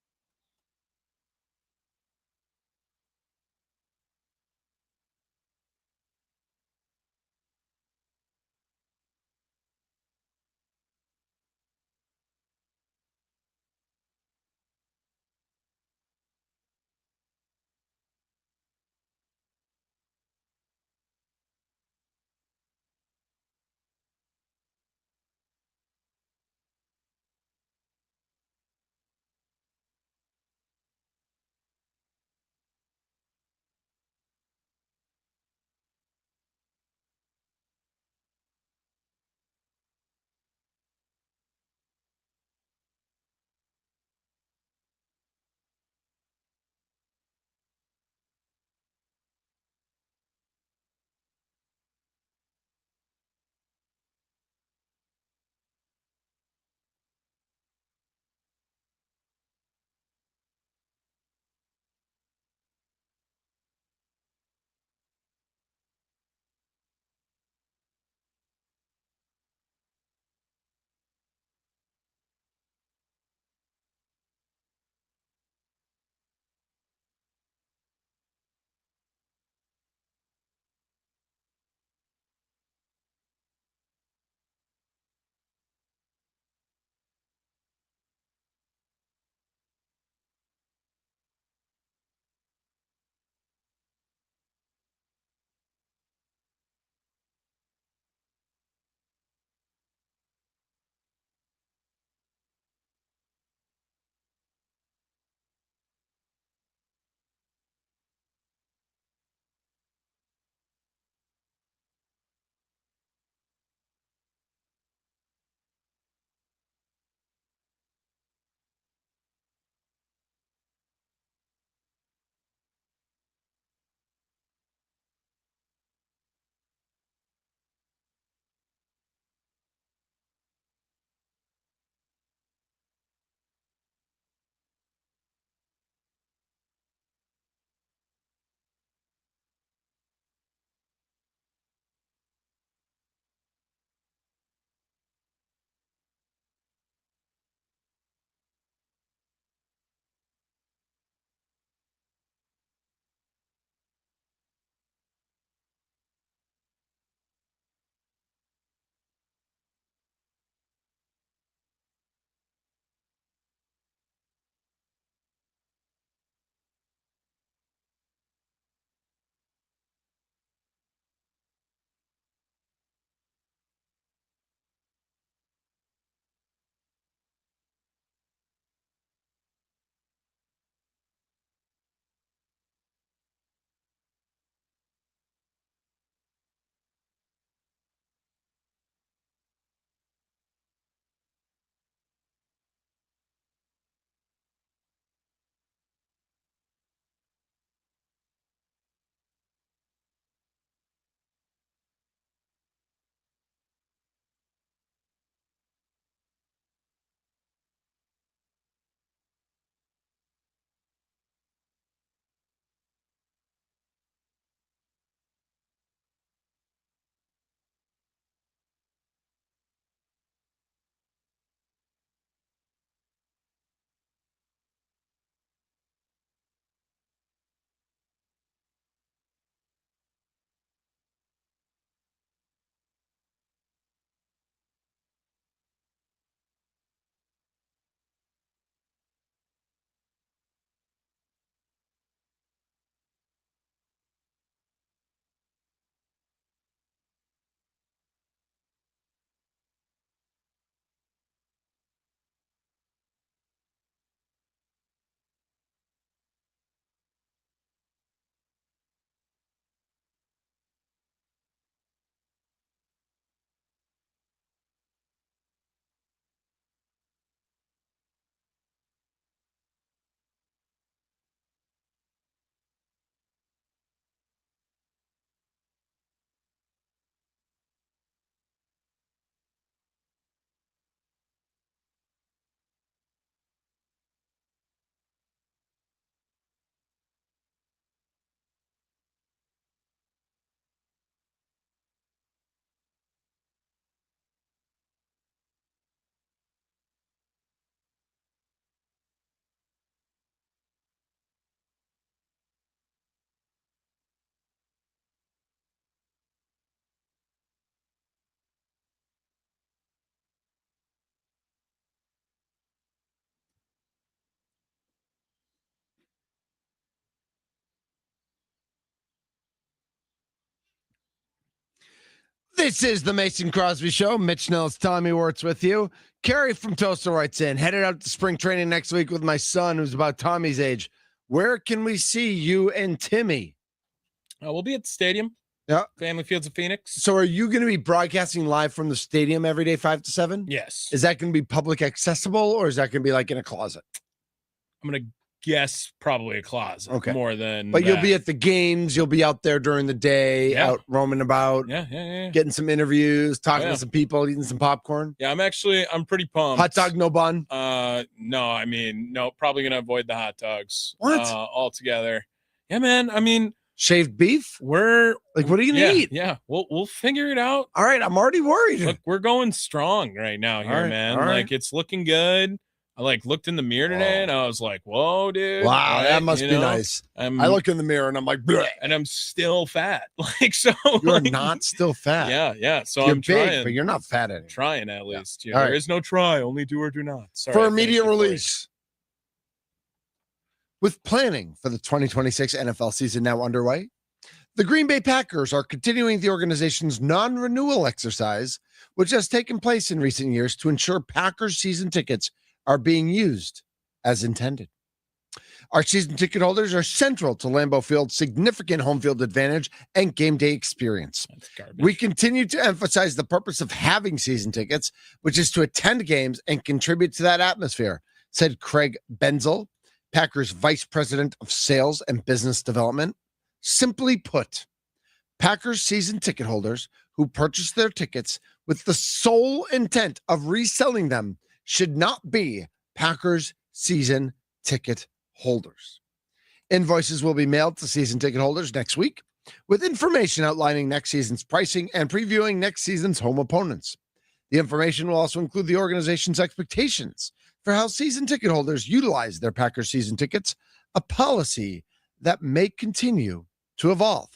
This is the Mason Crosby Show. Mitch Nellis, Tommy Wirtz with you. Carrie from Toaster writes in, headed out to spring training next week with my son, who's about Tommy's age. Where can we see you and Timmy? We'll be at the stadium. Yeah. Family Fields of Phoenix. So are you going to be broadcasting live from the stadium every day, 5 to 7? Yes. Is that going to be public accessible, or is that going to be like in a closet? I'm going to guess probably a closet. Okay. More than But that. you'll be at the games. You'll be out there during the day, out roaming about. Yeah. Getting some interviews, talking to some people, eating some popcorn. Yeah, I'm pretty pumped. Hot dog, no bun? No, probably going to avoid the hot dogs. What? Altogether. Yeah, man. Shaved beef? What are you going to eat? Yeah, we'll figure it out. All right, I'm already worried. Look, we're going strong right now here, man. Like, it's looking good. I looked in the mirror today and I was like, whoa, dude. Wow, that must be nice. I look in the mirror and I'm like, bleh. And I'm still fat. So you're not still fat. Yeah. So you're I'm trying. Big, but you're not fat anymore. Trying at least. Yeah. There is no try, only do or do not. Sorry, for immediate release. With planning for the 2026 NFL season now underway, the Green Bay Packers are continuing the organization's non-renewal exercise, which has taken place in recent years to ensure Packers season tickets are being used as intended. Our season ticket holders are central to Lambeau Field's significant home field advantage and game day experience. We continue to emphasize the purpose of having season tickets, which is to attend games and contribute to that atmosphere, said Craig Benzel, Packers Vice President of Sales and Business Development. Simply put, Packers season ticket holders who purchase their tickets with the sole intent of reselling them should not be Packers season ticket holders. Invoices will be mailed to season ticket holders next week with information outlining next season's pricing and previewing next season's home opponents. The information will also include the organization's expectations for how season ticket holders utilize their Packers season tickets, a policy that may continue to evolve.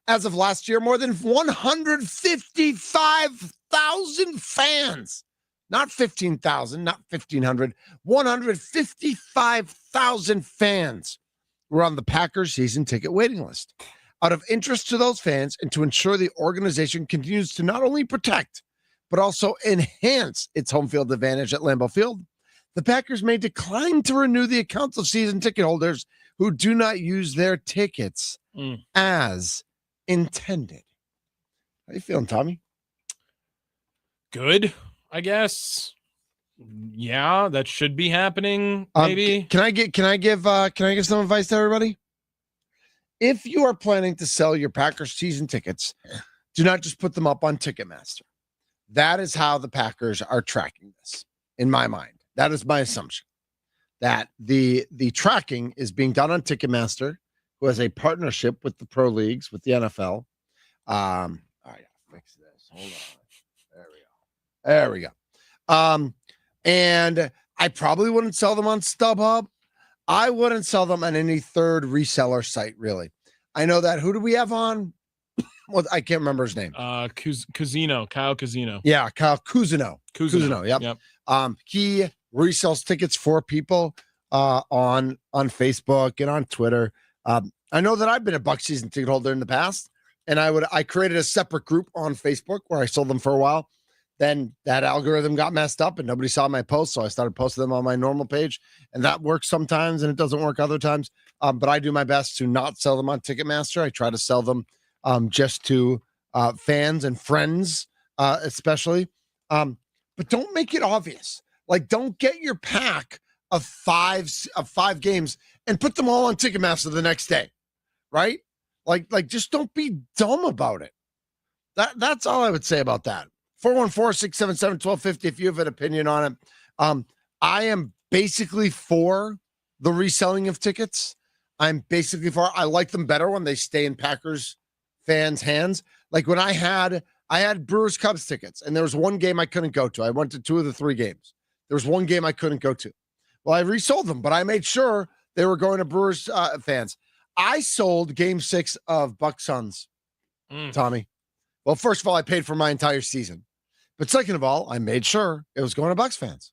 As of last year, more than 155,000 fans, not 15,000, not 1,500, 155,000 fans were on the Packers season ticket waiting list. Out of interest to those fans and to ensure the organization continues to not only protect, but also enhance its home field advantage at Lambeau Field, the Packers may decline to renew the accounts of season ticket holders who do not use their tickets as intended. How you feeling, Tommy? Good, I guess. Yeah, that should be happening. Maybe. Can I give some advice to everybody? If you are planning to sell your Packers season tickets, do not just put them up on Ticketmaster. That is how the Packers are tracking this, in my mind. That is my assumption, that the tracking is being done on Ticketmaster, who has a partnership with the pro leagues, with the NFL. I gotta fix this. Hold on. There we go. And I probably wouldn't sell them on StubHub. I wouldn't sell them on any third reseller site, really. I know that. Who do we have on? Well, I can't remember his name. Cousino, Kyle Cousino. Yeah, Kyle Cousino. Yep. He resells tickets for people on Facebook and on Twitter. I know that I've been a Buck season ticket holder in the past, and I created a separate group on Facebook where I sold them for a while. Then that algorithm got messed up and nobody saw my posts, so I started posting them on my normal page, and that works sometimes and it doesn't work other times. But I do my best to not sell them on Ticketmaster. I try to sell them just to fans and friends, especially. But don't make it obvious. Like, don't get your pack of five games and put them all on Ticketmaster the next day, right? Like just don't be dumb about it. That's all I would say about that. 414-677-1250 if you have an opinion on it. I am basically for the reselling of tickets. I like them better when they stay in Packers fans' hands. Like when I had Brewers Cubs tickets, and there was one game I couldn't go to. I went to 2 of the 3 games. There was one game I couldn't go to. Well, I resold them, but I made sure they were going to Brewers fans. I sold Game 6 of Bucks Suns, Tommy. Well, first of all, I paid for my entire season. But second of all, I made sure it was going to Bucks fans.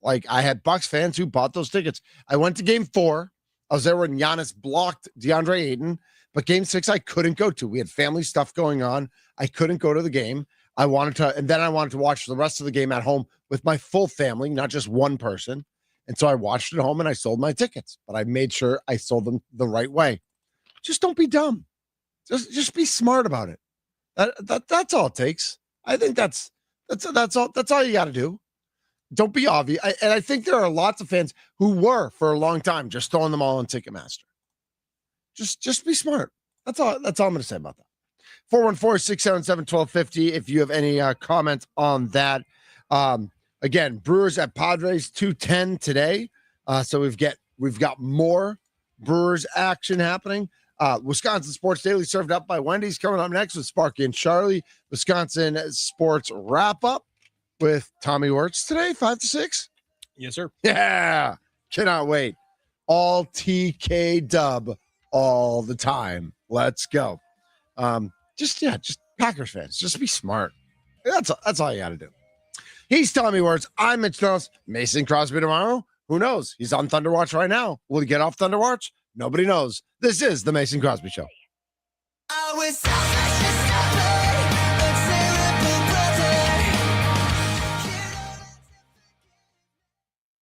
Like, I had Bucks fans who bought those tickets. I went to Game 4. I was there when Giannis blocked DeAndre Ayton. But game 6, I couldn't go to. We had family stuff going on. I couldn't go to the game. I wanted to watch the rest of the game at home with my full family, not just one person. And so I watched at home and I sold my tickets, but I made sure I sold them the right way. Just don't be dumb. Just be smart about it. That's all it takes. I think that's all you got to do. Don't be obvious. And I think there are lots of fans who were for a long time just throwing them all on Ticketmaster. Just be smart. That's all I'm going to say about that. 414-677-1250 if you have any comments on that. Again, Brewers at Padres 2:10 today. So we've got more Brewers action happening. Wisconsin Sports Daily served up by Wendy's coming up next with Sparky and Charlie. Wisconsin Sports wrap up with Tommy Wirtz today, 5 to 6. Yes, sir. Yeah. Cannot wait. All TK dub all the time. Let's go. Just Packers fans. Just be smart. That's all you got to do. He's Tommy Wirtz. I'm Mitch Nellis. Mason Crosby tomorrow. Who knows? He's on Thunder Watch right now. Will he get off Thunder Watch? Nobody knows. This is the Mason Crosby Show.